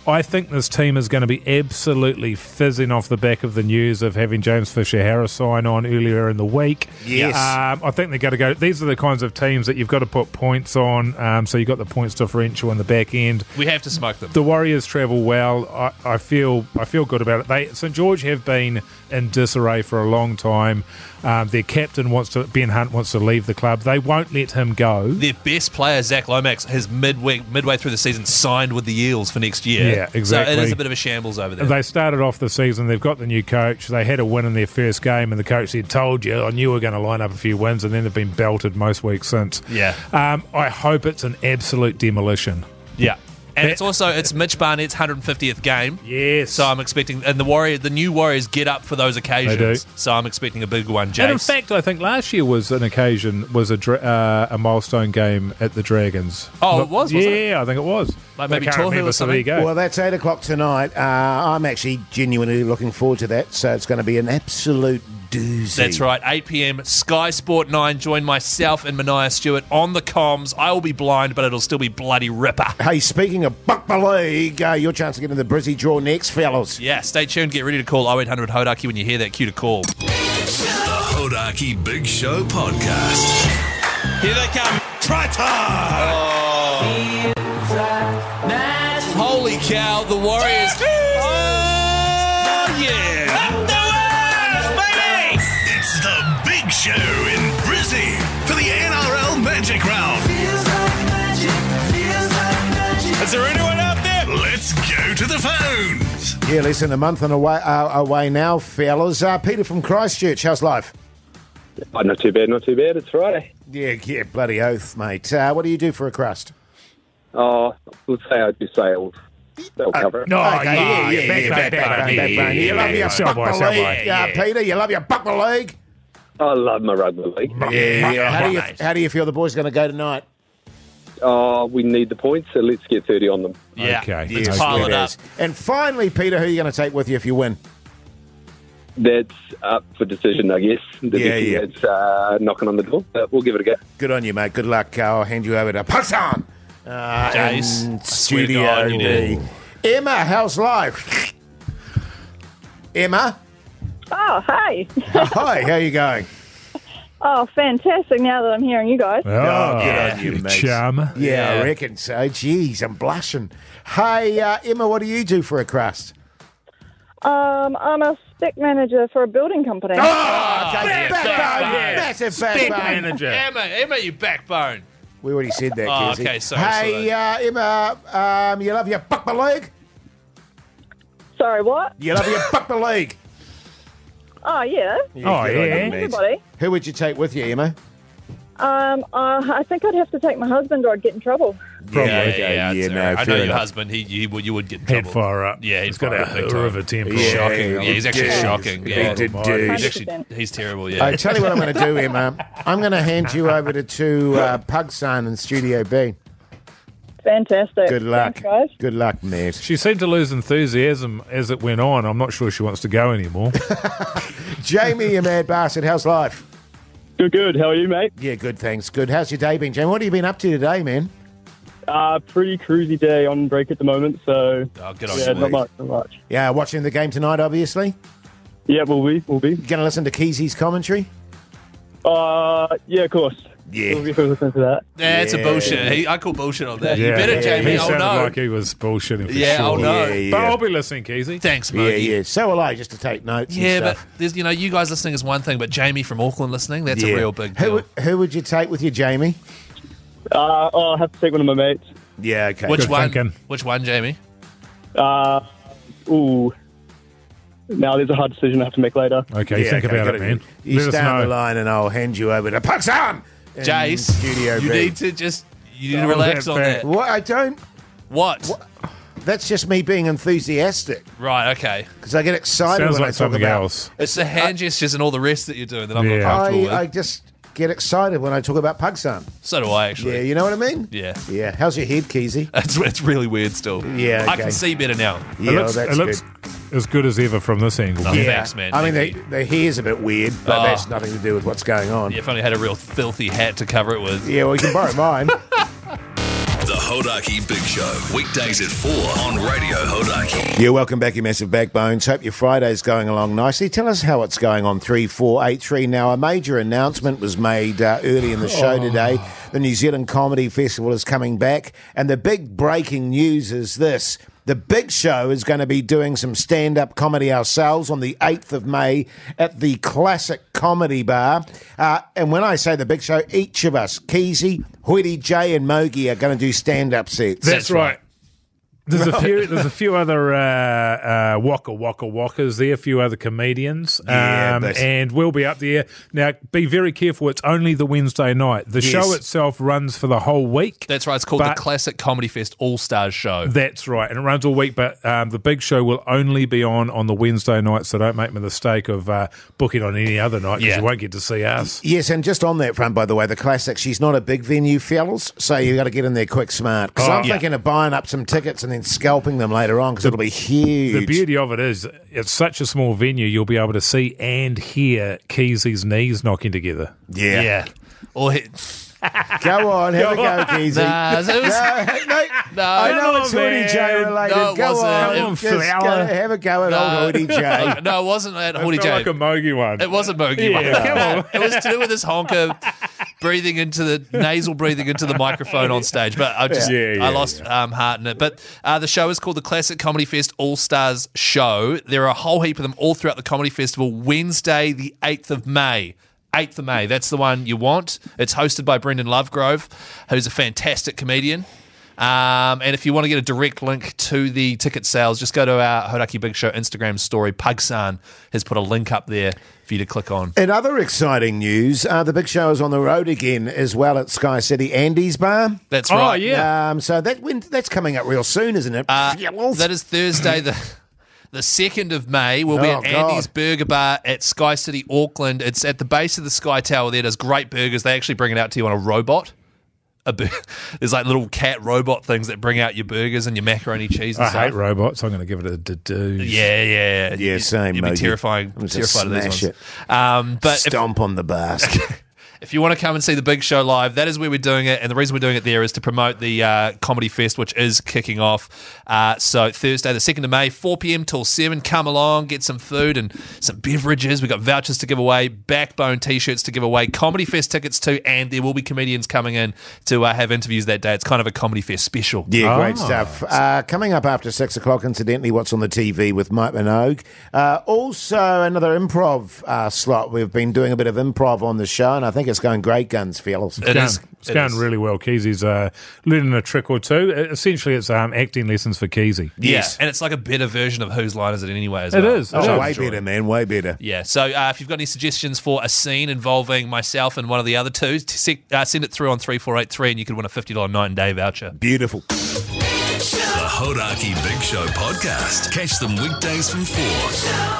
I think this team is going to be absolutely fizzing off the back of the news of having James Fisher-Harris sign on earlier in the week. Yes. I think they're going to go... These are the kinds of teams that you've got to put points on, so you've got the points differential in the back end. We have to smoke them. The Warriors travel well. I feel good about it. St George have been in disarray for a long time. Their captain Ben Hunt wants to leave the club. They won't let him go. Their best player, Zach Lomax, has midway through the season signed with the Eels for next year. Yeah, exactly. So it is a bit of a shambles over there. They started off the season. They've got the new coach. They had a win in their first game, and the coach said, "Told you, I knew we were going to line up a few wins," and then they've been belted most weeks since. Yeah. I hope it's an absolute demolition. Yeah. And it's Mitch Barnett's 150th game. Yes. So I'm expecting, and the new Warriors get up for those occasions. They do. So I'm expecting a big one, Jase. And in fact, I think last year was an occasion, a milestone game at the Dragons. Oh, it was? Yeah, I think it was. Like maybe Tohu or something. So there you go. Well, that's 8 o'clock tonight. I'm actually genuinely looking forward to that. So it's going to be an absolute doozy. That's right, 8 p.m. Sky Sport 9. Join myself and Mania Stewart on the comms. I will be blind, but it'll still be bloody ripper. Hey, speaking of Buckma League, your chance to get in the Brizzy draw next, fellas. Yeah, stay tuned. Get ready to call 0800 Hodaki when you hear that cue to call. The Hodaki Big Show podcast. Here they come. Try time! Holy cow, the Warriors. Oh, yeah. Show in Brizzy for the NRL Magic Round. Is there anyone out there? Let's go to the phones. Yeah, listen, a month and away now, fellas. Peter from Christchurch, how's life? Oh, not too bad, not too bad. It's Friday. Yeah, bloody oath, mate. What do you do for a crust? Oh, let's say I do sales. They'll cover it. No, backbone. You love your buckle league, Peter. You love your buckle league. I love my rugby league. Yeah. How do you feel the boys are going to go tonight? Oh, we need the points, so let's get 30 on them. Yeah, okay. Let's pile it up. And finally, Peter, who are you going to take with you if you win? That's up for decision, I guess. It's knocking on the door, but we'll give it a go. Good on you, mate. Good luck. I'll hand you over to Pakistan. Jase, Studio B. Emma, how's life? Emma? Oh, hey. Hi, how you going? Oh, fantastic now that I'm hearing you guys. Oh, good on you, mate. Charm. Yeah, I reckon so. Jeez, I'm blushing. Hey, Emma, what do you do for a crust? I'm a spec manager for a building company. Oh, okay. Backbone. Massive Spec backbone. manager. Emma, you backbone. We already said that, Oh, Keyzie. okay, sorry. Hey, Emma, you love your buckle league? Sorry, what? You love your buckle league? Oh, yeah. Good on you, mate. Everybody. Who would you take with you, Emma? I think I'd have to take my husband or I'd get in trouble. Probably. Yeah, no, I know fair your enough. husband. You would get in Head trouble. fire up. Yeah, he's got a big time. river temper. Shocking. Yeah, he's actually shocking. Yeah, Big dude. he's terrible. Yeah. I tell you what I'm going to do, Emma. I'm going to hand you over to Pugson in Studio B. Fantastic. Good luck. Thanks, guys. Good luck, mate. She seemed to lose enthusiasm as it went on. I'm not sure she wants to go anymore. Jamie, you mad bastard. How's life? Good. How are you, mate? Yeah, good, thanks. Good. How's your day been, Jamie? What have you been up to today, man? Pretty cruisy day on break at the moment, so good on yeah, you. not much. Yeah, watching the game tonight, obviously. Yeah, we'll be. Going to listen to Keyzie's commentary? Yeah, of course. Yeah. We'll be listening to that. That's a bullshit. I call bullshit on that. You Yeah. better, Jamie. He Oh, sounded no. like he was bullshitting for Yeah, sure. oh, no. Yeah. But I'll be listening, Keyzie. Thanks, Yeah, Moogie. yeah. So will I, just to take notes Yeah, and but stuff. there's, you guys listening is one thing, but Jamie from Auckland listening, that's a real big deal. Who would you take with you, Jamie? I'll have to take one of my mates. Yeah, okay. Which Good one? thinking. Which one, Jamie? Now there's a hard decision I have to make later. Okay, think about good it, on man. You Let us stay on the know. line and I'll hand you over to Pakistan in Jase, Studio you B. need to relax on that. What? I don't... What? That's just me being enthusiastic Right, okay. because I get excited Sounds when like I talk something about... else. It's the hand gestures and all the rest that you're doing that I'm Yeah. not comfortable with. I just get excited when I talk about Pakistan. So do I, actually. Yeah, you know what I mean? Yeah. Yeah. How's your head, Keyzie? It's really weird still. Yeah, I okay. can see better now. Yeah, It looks, that's it looks as good as ever from this angle. Oh, man. thanks, man. I mean, Thank you. the hair's a bit weird, but Oh. that's nothing to do with what's going on. Yeah, if only I had a real filthy hat to cover it with. Yeah, well, you can borrow mine. The Hodaki Big Show, weekdays at 4 on Radio Hodaki. Yeah, welcome back, you massive backbones. Hope your Friday's going along nicely. Tell us how it's going on 3483. Now, a major announcement was made early in the show today. The New Zealand Comedy Festival is coming back, and the big breaking news is this. The Big Show is going to be doing some stand-up comedy ourselves on the 8th of May at the Classic Comedy Bar. And when I say the Big Show, each of us, Keyzie, Hoity, Jay and Mogi, are going to do stand-up sets. That's right. There's a few other walkers there, a few other comedians, and we'll be up there. Now, be very careful. It's only the Wednesday night. The show itself runs for the whole week. That's right. It's called the Classic Comedy Fest All-Stars Show. That's right, and it runs all week. But the Big Show will only be on the Wednesday night, so don't make the mistake of booking on any other night because you won't get to see us. Yes, and just on that front, by the way, the Classic, she's not a big venue, fellas, so you got to get in there quick smart. Because I'm thinking of buying up some tickets and then scalping them later on because it'll be huge. The beauty of it is it's such a small venue, you'll be able to see and hear Keyzie's knees knocking together. Yeah. Or Go on, have a go, Keyzie. No, I know it's Hoity J related. No, it go wasn't. on, Come on, just flower. go, have a go at old Hoity J. No, it wasn't at It Hoity felt J. like a Mogi one. It wasn't Mogi. Yeah, come on. It was to do with this honker breathing into the microphone on stage. But I lost heart in it. But the show is called the Classic Comedy Fest All-Stars Show. There are a whole heap of them all throughout the comedy festival. Wednesday, the 8th of May. 8th of May. That's the one you want. It's hosted by Brendan Lovegrove, who's a fantastic comedian. And if you want to get a direct link to the ticket sales, just go to our Hodaki Big Show Instagram story. Pugsan has put a link up there for you to click on. In other exciting news, the Big Show is on the road again as well at Sky City Andy's Bar. That's right. Oh, yeah. So that's coming up real soon, isn't it? That is Thursday, the 2nd of May. We'll be at Andy's Burger Bar at Sky City, Auckland. It's at the base of the Sky Tower there. It does great burgers. They actually bring it out to you on a robot. There's like little cat robot things that bring out your burgers and your macaroni cheese and stuff. I hate robots. I'm going to give it a do. Yeah, same. You'd be terrified of these ones. But Stomp on the basket. If you want to come and see the Big Show live, that is where we're doing it. And the reason we're doing it there is to promote the Comedy Fest, which is kicking off. So Thursday, the 2nd of May, 4 p.m. till 7. Come along, get some food and some beverages. We've got vouchers to give away, Backbone T-shirts to give away, Comedy Fest tickets too, and there will be comedians coming in to have interviews that day. It's kind of a Comedy Fest special. Yeah, great stuff. Coming up after 6 o'clock, incidentally, what's on the TV with Mike Minogue. Also, another improv slot. We've been doing a bit of improv on the show, and I think it's going great guns, fellas. It's going really well. Keizie's learning a trick or two. Essentially, it's acting lessons for Keyzie. Yes. And it's like a better version of Whose Line Is It Anyway as well. It is. Way better, man. Way better. Yeah. So if you've got any suggestions for a scene involving myself and one of the other two, send it through on 3483 and you could win a $50 night and day voucher. Beautiful. The Hodaki Big Show podcast. Catch them weekdays from 4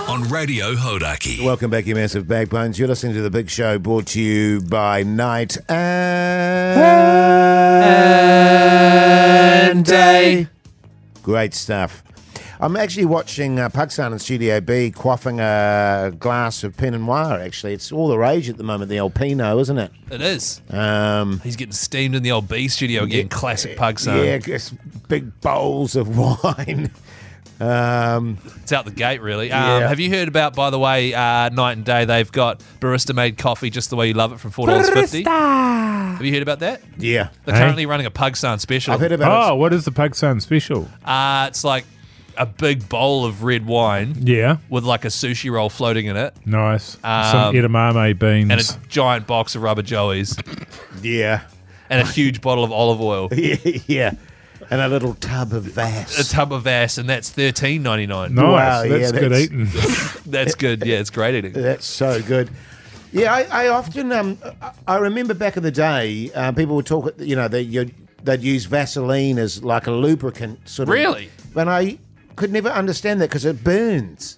on Radio Hodaki. Welcome back, you massive backbones. You're listening to The Big Show, brought to you by Night and Day. Great stuff. I'm actually watching Pugsan in Studio B quaffing a glass of Pinot Noir, actually. It's all the rage at the moment, the old Pinot, isn't it? It is. He's getting steamed in the old B studio again, classic Pugsan. Yeah, just big bowls of wine. It's out the gate, really. Have you heard about, by the way, Night and Day, they've got barista-made coffee just the way you love it from $4.50? Have you heard about that? Yeah. They're currently running a Pugsan special. I've heard about it. What is the Pugsan special? It's like a big bowl of red wine. Yeah. With like a sushi roll floating in it. Nice. Some edamame beans. And a giant box of rubber joeys. Yeah. And a huge bottle of olive oil. Yeah. And a little tub of Vass. A tub of Vass, and that's $13.99. Nice. Wow, that's good eating. That's good. Yeah, it's great eating. That's so good. Yeah, I often I remember back in the day, people would talk. They'd use Vaseline as like a lubricant, sort of. Really? But I could never understand that because it burns.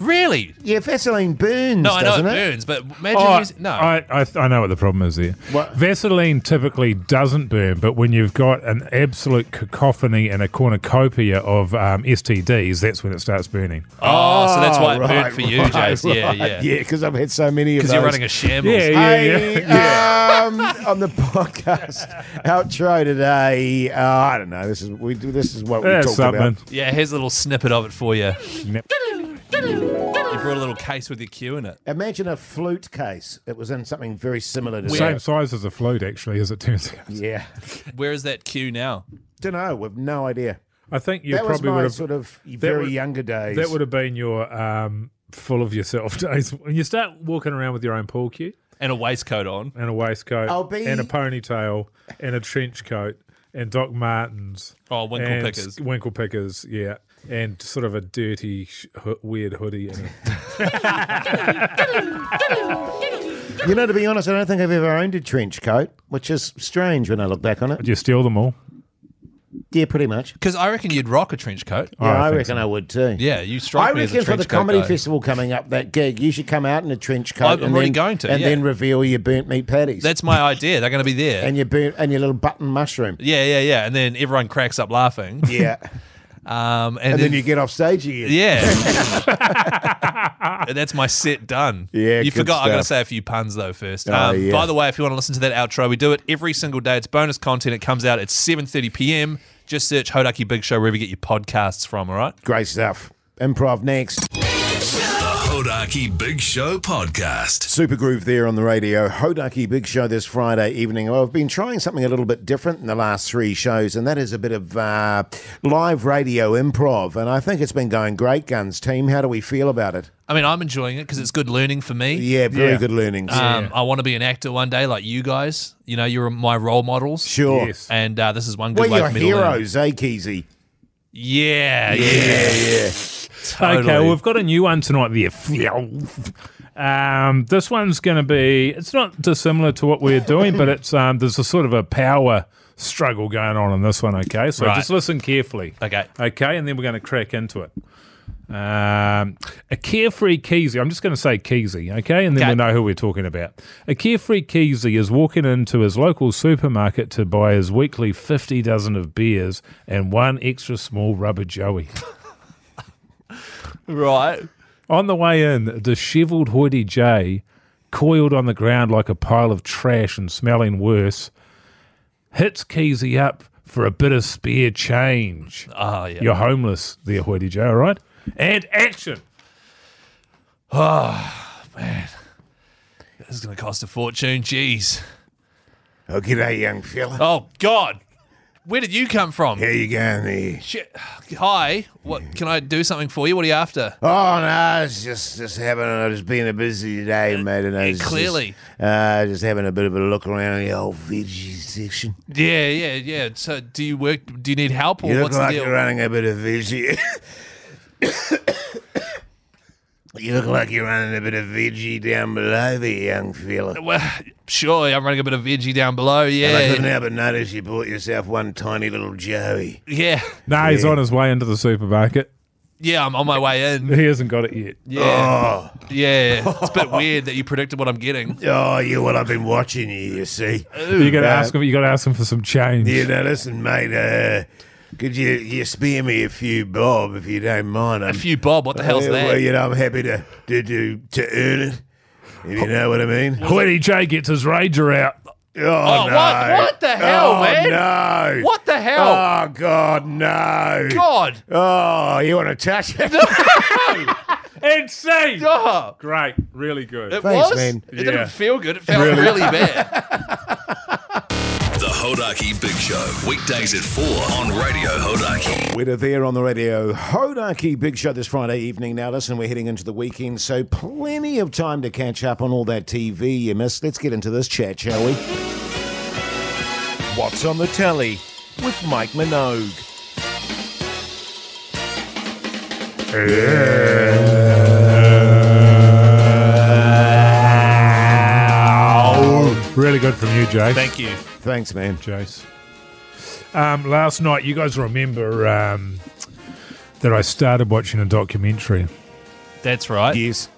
Really? Yeah, Vaseline burns. No, I know doesn't it burns, but imagine using... No. I know what the problem is there. What? Vaseline typically doesn't burn, but when you've got an absolute cacophony and a cornucopia of STDs, that's when it starts burning. Oh, so that's why it burnt for you, Jase. Yeah. Yeah, because I've had so many of those. Because you're running a shambles. Yeah. On the podcast outro today, I don't know. This is what we talked about. Yeah, here's a little snippet of it for you. You brought a little case with your cue in it. Imagine a flute case. It was in something very similar to Same size as a flute, actually, as it turns out. Yeah. Where is that cue now? Don't know. We've no idea. I think you that probably was my would have sort of very younger days. That would have been your full of yourself days. When you start walking around with your own pool cue. And a waistcoat on. And a waistcoat. And a ponytail. And a trench coat. And Doc Martens. Oh, winkle pickers. Winkle pickers, yeah. And sort of a dirty, weird hoodie. To be honest, I don't think I've ever owned a trench coat, which is strange when I look back on it. Did you steal them all? Yeah, pretty much. Because I reckon you'd rock a trench coat. Yeah, I reckon I would too. Yeah, you strike me as a trench coat. I reckon for the comedy festival coming up, that gig, you should come out in a trench coat. I'm already going to, then reveal your burnt meat patties. That's my idea. They're going to be there. And your little button mushroom. Yeah. And then everyone cracks up laughing. Yeah. And then you get off stage again. Yeah. And that's my set done. Yeah, you forgot. stuff. I got to say a few puns though first. Yeah. By the way, if you want to listen to that outro, we do it every single day. It's bonus content. It comes out at 7:30 p.m. Just search Hodaki Big Show wherever you get your podcasts from. All right. Great stuff. Improv next. The Hodaki Big Show podcast. Super Groove there on the radio. Hodaki Big Show this Friday evening. Well, I've been trying something a little bit different in the last 3 shows, and that is a bit of live radio improv. And I think it's been going great, Guns team. How do we feel about it? I mean, I'm enjoying it because it's good learning for me. Yeah, very good learning. I want to be an actor one day like you guys. You know, you're my role models. Sure. Yes. And this is one good way We're for me your to learn. heroes, eh, Keyzie? Yeah. Totally. Okay, well, we've got a new one tonight there. This one's going to be, it's not dissimilar to what we're doing, but it's there's a sort of a power struggle going on in this one, okay? So just listen carefully. Okay. Okay, and then we're going to crack into it. A carefree Keyzie, I'm just going to say Keyzie, okay? And then we'll know who we're talking about. A carefree Keyzie is walking into his local supermarket to buy his weekly 50 dozen of beers and one extra small rubber joey. Right. On the way in, a dishevelled hoity J, coiled on the ground like a pile of trash and smelling worse, hits Keyzie up for a bit of spare change. Oh, yeah. You're homeless there, hoity J, all right? And action. Oh, man. This is going to cost a fortune. Jeez. Oh, g'day, young fella. Oh, God. Where did you come from? How you going there? Shit. Hi. What? Can I do something for you? What are you after? Oh, no, it's just been a busy day, mate. And I was clearly. Just having a bit of a look around the old veggie section. Yeah. So do you need help or You look what's like the deal? you're running a bit of veggie. You look like you're running a bit of veggie down below there, young fella. Well, sure, I'm running a bit of veggie down below, yeah. And I couldn't help but notice you bought yourself one tiny little Joey. Yeah. No, he's on his way into the supermarket. Yeah, I'm on my way in. He hasn't got it yet. Yeah. Yeah. It's a bit weird that you predicted what I'm getting. Oh, yeah, well, I've been watching you see. You got to ask him. You got to ask him for some change. Yeah, now listen, mate. Could you spare me a few bob if you don't mind? A few bob? What the hell's that? Well, I'm happy to earn it. If you know what I mean. Hoity J gets his Rager out. Oh, no. What the hell, man? No. What the hell? Oh, God, no. God. Oh, you want to touch it? And see. Oh. Great. Really good. It Thanks, was? man. It didn't feel good. It felt really bad. The Hodaki Big Show, weekdays at 4 on Radio Hodaki. We're there on the radio. Hodaki Big Show this Friday evening. Now, listen, we're heading into the weekend, so plenty of time to catch up on all that TV you missed. Let's get into this chat, shall we? What's on the telly with Mike Minogue? Really good from you, Jase. Thank you. Thanks, man. Jase. Last night, you guys remember that I started watching a documentary. That's right. Yes.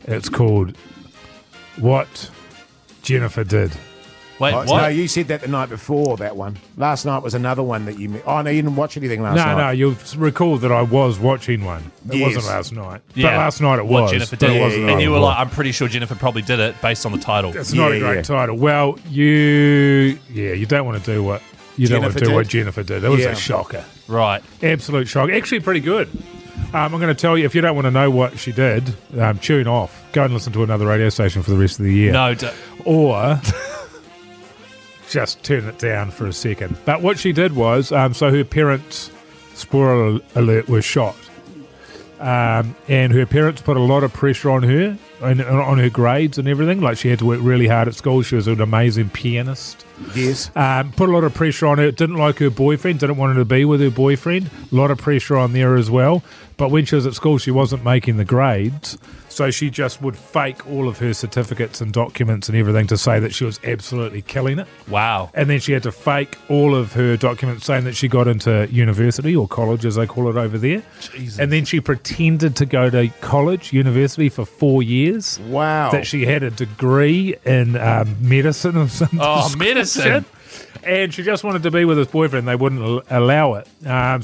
It's called What Jennifer Did. Wait, Oh, what? No, you said that the night before, that one. Last night was another one that you... Oh, no, you didn't watch anything last night. No, you'll recall that I was watching one. It Yes. wasn't last night. Yeah. But last night it What was. Jennifer but did. it wasn't the And night you were before. like, I'm pretty sure Jennifer probably did it based on the title. It's not a great title. Well, you don't want to do what Jennifer did. what Jennifer did. It was Yeah. a shocker. Right. Absolute shock. Actually, pretty good. I'm going to tell you, if you don't want to know what she did, tune off. Go and listen to another radio station for the rest of the year. No. Or just turn it down for a second. But what she did was, so her parents, spoiler alert, were shot. And her parents put a lot of pressure on her, on her grades and everything. Like, she had to work really hard at school. She was an amazing pianist. Yes. Put a lot of pressure on her. Didn't like her boyfriend. Didn't want her to be with her boyfriend. A lot of pressure on there as well. But when she was at school, she wasn't making the grades. So she just would fake all of her certificates and documents and everything to say that she was absolutely killing it. Wow. And then she had to fake all of her documents saying that she got into university or college, as they call it over there. Jesus. And then she pretended to go to university for 4 years. Wow. That she had a degree in medicine or something. Oh, medicine. And she just wanted to be with his boyfriend. They wouldn't allow it.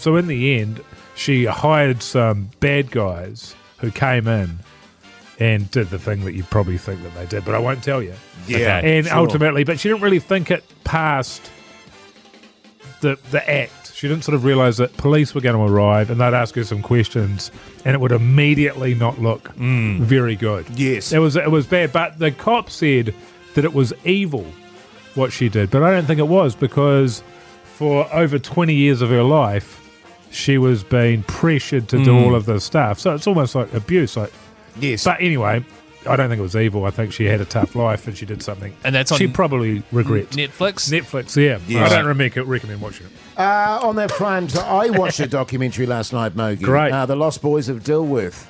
So in the end, she hired some bad guys who came in and did the thing that you probably think that they did, but I won't tell you. Yeah. And sure. ultimately, but she didn't really think it past the act. She didn't sort of realise that police were going to arrive and they'd ask her some questions and it would immediately not look very good. Yes. It was bad, but the cop said that it was evil what she did, but I don't think it was, because for over 20 years of her life she was being pressured to do all of this stuff. So it's almost like abuse. Yes. But anyway, I don't think it was evil. I think she had a tough life and she did something. And that's on she probably regrets. Netflix? Netflix, yeah. Yes. I don't recommend watching it. On that front, I watched a documentary last night, Mogi. Great. The Lost Boys of Dilworth.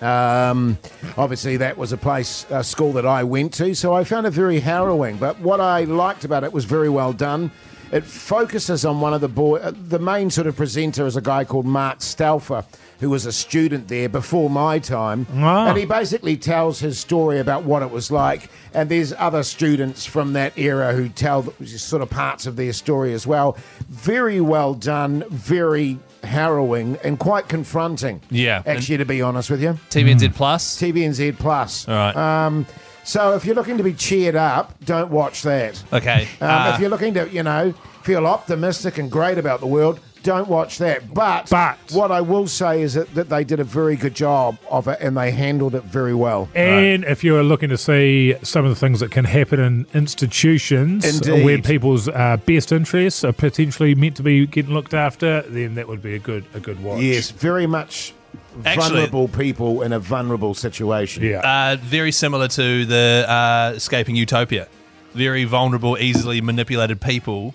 Obviously, that was a school that I went to, so I found it very harrowing. But what I liked about it was very well done. It focuses on one of the main sort of presenter is a guy called Mark Stauffer, who was a student there before my time. Ah. And he basically tells his story about what it was like. And there's other students from that era who tell sort of parts of their story as well. Very well done, very harrowing and quite confronting. Yeah. Actually, to be honest with you. TVNZ Plus? TVNZ Plus. All right. So if you're looking to be cheered up, don't watch that. Okay. If you're looking to, feel optimistic and great about the world, don't watch that. But what I will say is that they did a very good job of it and they handled it very well. And if you're looking to see some of the things that can happen in institutions Indeed. where people's best interests are potentially meant to be getting looked after, then that would be a good watch. Yes, very much vulnerable people in a vulnerable situation. Yeah. Very similar to the Escaping Utopia. Very vulnerable, easily manipulated people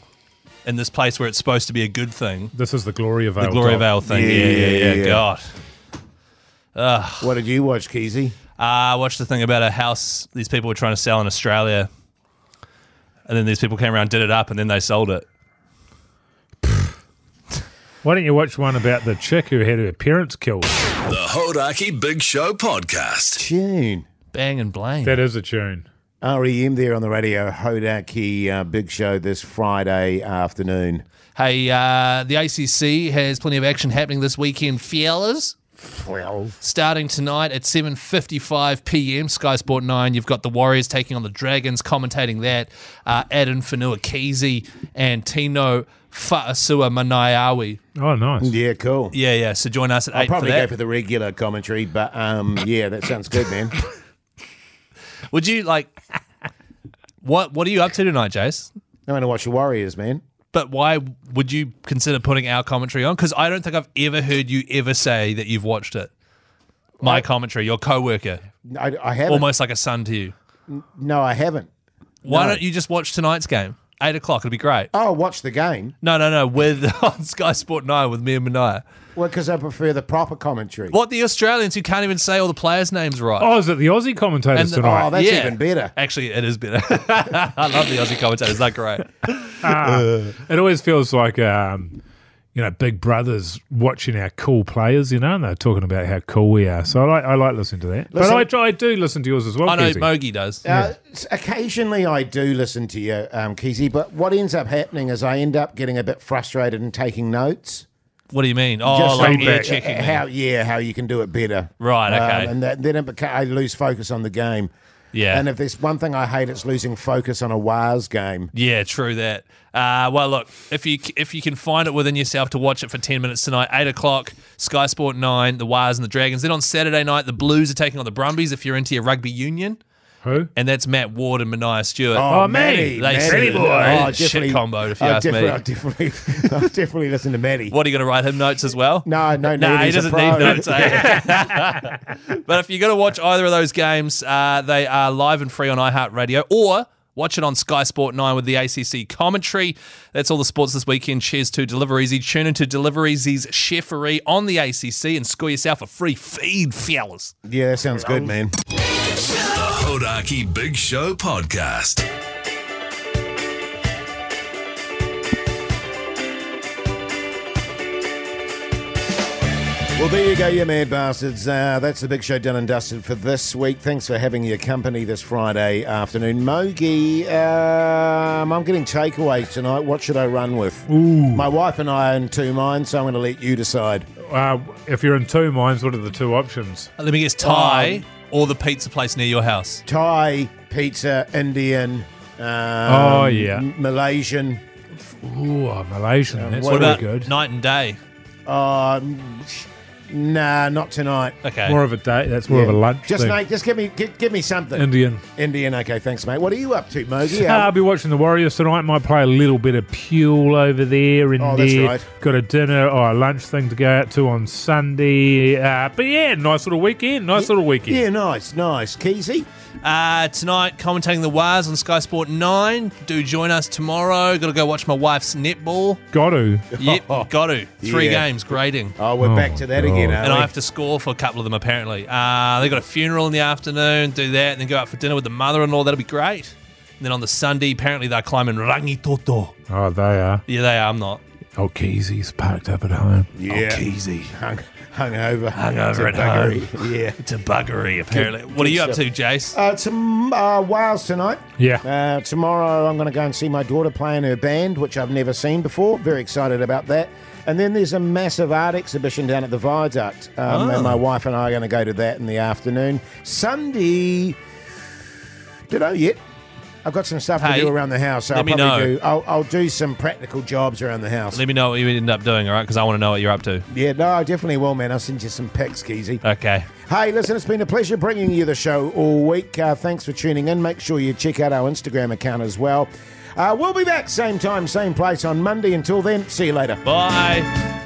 in this place where it's supposed to be a good thing. This is the Glory of Ale. The Glory of Ale thing. Yeah. God. What did you watch, Keyzie? I watched the thing about a house these people were trying to sell in Australia. And then these people came around, did it up, and then they sold it. Why don't you watch one about the chick who had her parents killed? The Hodaki Big Show podcast. Tune. Bang and blang. That is a tune. REM there on the radio, Hodaki Big Show this Friday afternoon. Hey, the ACC has plenty of action happening this weekend, fellas. Starting tonight at 7:55 p.m, Sky Sport 9, you've got the Warriors taking on the Dragons, commentating that. Adam Whanua Keyzie and Tino Fa'asua Manaiawi. Oh, nice. Yeah, cool. Yeah. So join us at 8 I'll probably for that. go for the regular commentary, but yeah, that sounds good, man. Would you what are you up to tonight, Jase? I'm going to watch the Warriors, man. But why would you consider putting our commentary on? Because I don't think I've ever heard you ever say that you've watched it. My commentary, your co-worker. I haven't. Almost like a son to you. No, I haven't. Why don't you just watch tonight's game? 8 o'clock, it'll be great. Oh, watch the game? No, on Sky Sport 9 with me and Mania. Well, because I prefer the proper commentary. What, the Australians who can't even say all the players' names right? Oh, is it the Aussie commentators tonight? Oh, that's even better. Actually, it is better. I love the Aussie commentators. They're great. It always feels like, Big Brother's watching our cool players, and they're talking about how cool we are. So I like listening to that. But I do listen to yours as well, I know Keyzie. Mogi does. Occasionally I do listen to you, Keyzie, but what ends up happening is I end up getting a bit frustrated and taking notes. What do you mean? Oh, Just like so ear checking. how you can do it better. Right, okay. And then I lose focus on the game. Yeah. And if there's one thing I hate, it's losing focus on a WARS game. Yeah, true that. Well, look, if you can find it within yourself to watch it for 10 minutes tonight, 8 o'clock, Sky Sport 9, the Wires and the Dragons. Then on Saturday night, the Blues are taking on the Brumbies if you're into your rugby union. Who? And that's Matt Ward and Mania Stewart. Oh, Matty. Matty boy. Shit combo, if you ask me. I'll definitely listen to Matty. What, are you going to write him notes as well? No, he doesn't need notes. But if you're going to watch either of those games, they are live and free on iHeartRadio, or watch it on Sky Sport 9 with the ACC commentary. That's all the sports this weekend. Cheers to Deliver Easy. Tune into Deliver Easy's Chefery on the ACC and score yourself a free feed, fellas. Yeah, that sounds good, man. The Hodaki Big Show podcast. Well, there you go, you mad bastards. That's the Big Show done and dusted for this week. Thanks for having your company this Friday afternoon. Mogi, I'm getting takeaways tonight. What should I run with? Ooh. My wife and I are in two minds, so I'm going to let you decide. If you're in two minds, what are the two options? Let me guess, Thai or the pizza place near your house? Thai, pizza, Indian, Malaysian. Ooh, Malaysian. That's What really about good. night and day? Nah, not tonight. Okay. More of a day. That's more of a lunch Just, thing. mate, just give me something. Indian. Okay, thanks, mate. What are you up to, Mogi? I'll be watching the Warriors tonight. Might play a little bit of Pule over there. And that's right. Got a dinner or a lunch thing to go out to on Sunday. But yeah, nice little weekend. Yeah, nice. Keyzie? Tonight, commentating the Wars on Sky Sport 9. Do join us tomorrow. Got to go watch my wife's netball. Got to. Yep, got to. 3 Yeah. games, grading. Oh, we're back to that again, aren't And we? I have to score for a couple of them, apparently. They got a funeral in the afternoon, do that, and then go out for dinner with the mother-in-law. That'll be great. And then on the Sunday, apparently they're climbing Rangitoto. Oh, they are. Yeah, they are. I'm not. Oh, Keyzie's parked up at home. Yeah. Oh, Keyzie. Hungover. Hungover at buggery. home. Yeah. It's a buggery, apparently. What are you up to, Jase? Wales tonight. Yeah. Tomorrow I'm going to go and see my daughter play in her band, which I've never seen before. Very excited about that. And then there's a massive art exhibition down at the Viaduct. And my wife and I are going to go to that in the afternoon. Sunday, dunno yet. I've got some stuff to do around the house, so I'll do some practical jobs around the house. Let me know what you end up doing, all right? Because I want to know what you're up to. Yeah, no, I definitely will, man. I'll send you some pics, Keyzie. Okay. Hey, listen, it's been a pleasure bringing you the show all week. Thanks for tuning in. Make sure you check out our Instagram account as well. We'll be back same time, same place on Monday. Until then, see you later. Bye.